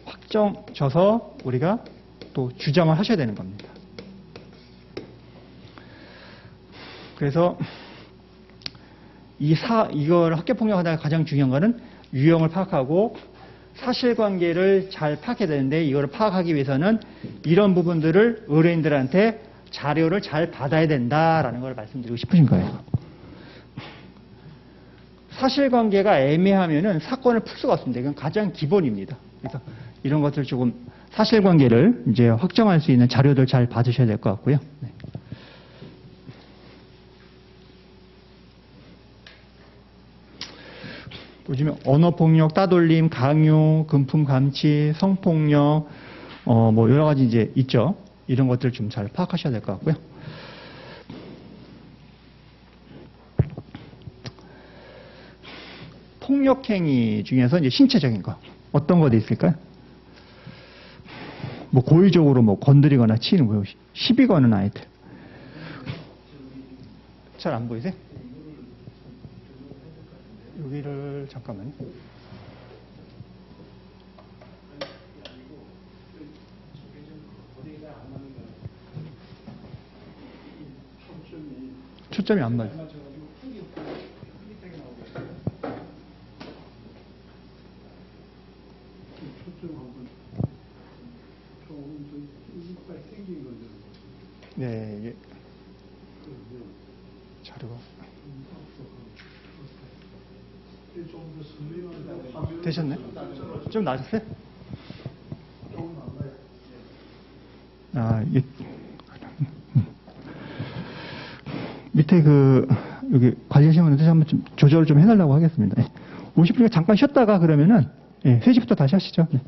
확정져서 우리가 또 주장을 하셔야 되는 겁니다. 그래서 이걸 학교폭력하다가 가장 중요한 거는 유형을 파악하고 사실관계를 잘 파악해야 되는데 이거를 파악하기 위해서는 이런 부분들을 의뢰인들한테 자료를 잘 받아야 된다라는 걸 말씀드리고 싶으신 거예요. 사실관계가 애매하면은 사건을 풀 수가 없습니다. 이건 가장 기본입니다. 그래서 이런 것들 조금 사실관계를 이제 확정할 수 있는 자료들 잘 받으셔야 될 것 같고요. 네. 요즘에 언어폭력, 따돌림, 강요, 금품 감치, 성폭력, 여러 가지 이제 있죠. 이런 것들 좀 잘 파악하셔야 될 것 같고요. 폭력행위 중에서 이제 신체적인 거. 어떤 것도 있을까요? 고의적으로 건드리거나 치는 거요. 시비 거는 아이들. 잘 안 보이세요? 여기를 잠깐만요. 초점이 안 맞아요. 네, 이게 자료가 되셨네? 좀 나으셨어요? 아, 이게 밑에 여기 관리하시는 분들 한번 좀 조절을 좀 해달라고 하겠습니다. 50분간 잠깐 쉬었다가 그러면은 3시부터 다시 하시죠. 네.